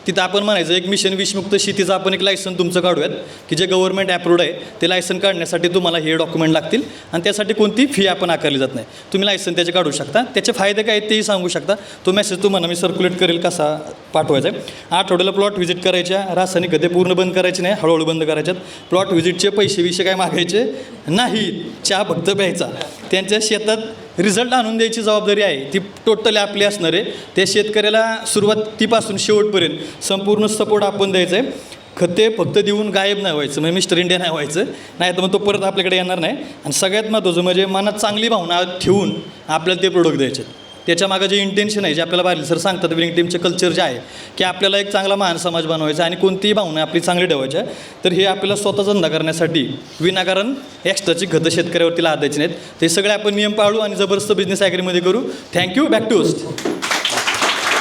तिथं आपण म्हणायचं एक मिशन विषमुक्त शेतीचं आपण एक लायसन तुमचं काढूयात की जे गव्हर्नमेंट अप्रूव्ड आहे. ते लायसन काढण्यासाठी तुम्हाला हे डॉक्युमेंट लागतील आणि त्यासाठी कोणती फी आपण आकारली जात नाही. तुम्ही लायसन त्याचे काढू शकता. त्याचे फायदे काय आहेत तेही सांगू शकता. तो मेसेज तुम्हाला मी सर्क्युलेट करेल कसा पाठवायचा आहे. आठवड्याला प्लॉट व्हिजिट करायच्या, रासायनिक खते पूर्ण बंद करायची नाही, हळूहळू बंद करायच्यात. प्लॉट व्हिजिटचे पैसे काय मागायचे नाहीत, चहा फक्त प्यायचा. त्यांच्या शेतात रिझल्ट आणून द्यायची जबाबदारी आहे ती टोटली आपली असणार आहे. त्या शेतकऱ्याला सुरुवातीपासून शेवटपर्यंत संपूर्ण सपोर्ट आपण द्यायचं आहे. खते फक्त देऊन गायब नाही व्हायचं, म्हणजे मिस्टर इंडिया नाही व्हायचं, नाही तर मग तो परत आपल्याकडे येणार नाही. आणि सगळ्यात महत्त्वाचं म्हणजे मनात चांगली भावना ठेवून आपल्याला ते प्रोडक्ट द्यायचे. त्याच्या मागं जे इंटेन्शन आहे जे आपल्याला बाहेर सर सांगतात विनिंग टीमचे कल्चर जे आहे की आपल्याला एक चांगला महान समाज बनवायचा आणि कोणतीही भावना आपली चांगली ठेवायची आहे. तर हे आपल्याला स्वतः धंदा करण्यासाठी विनाकारण एक्स्ट्राची खतं शेतकऱ्यावरती लाद द्यायची नाहीत. ते सगळे आपण नियम पाळू आणि जबरदस्त बिझनेस ॲग्रीमध्ये करू. थँक्यू. Back to host.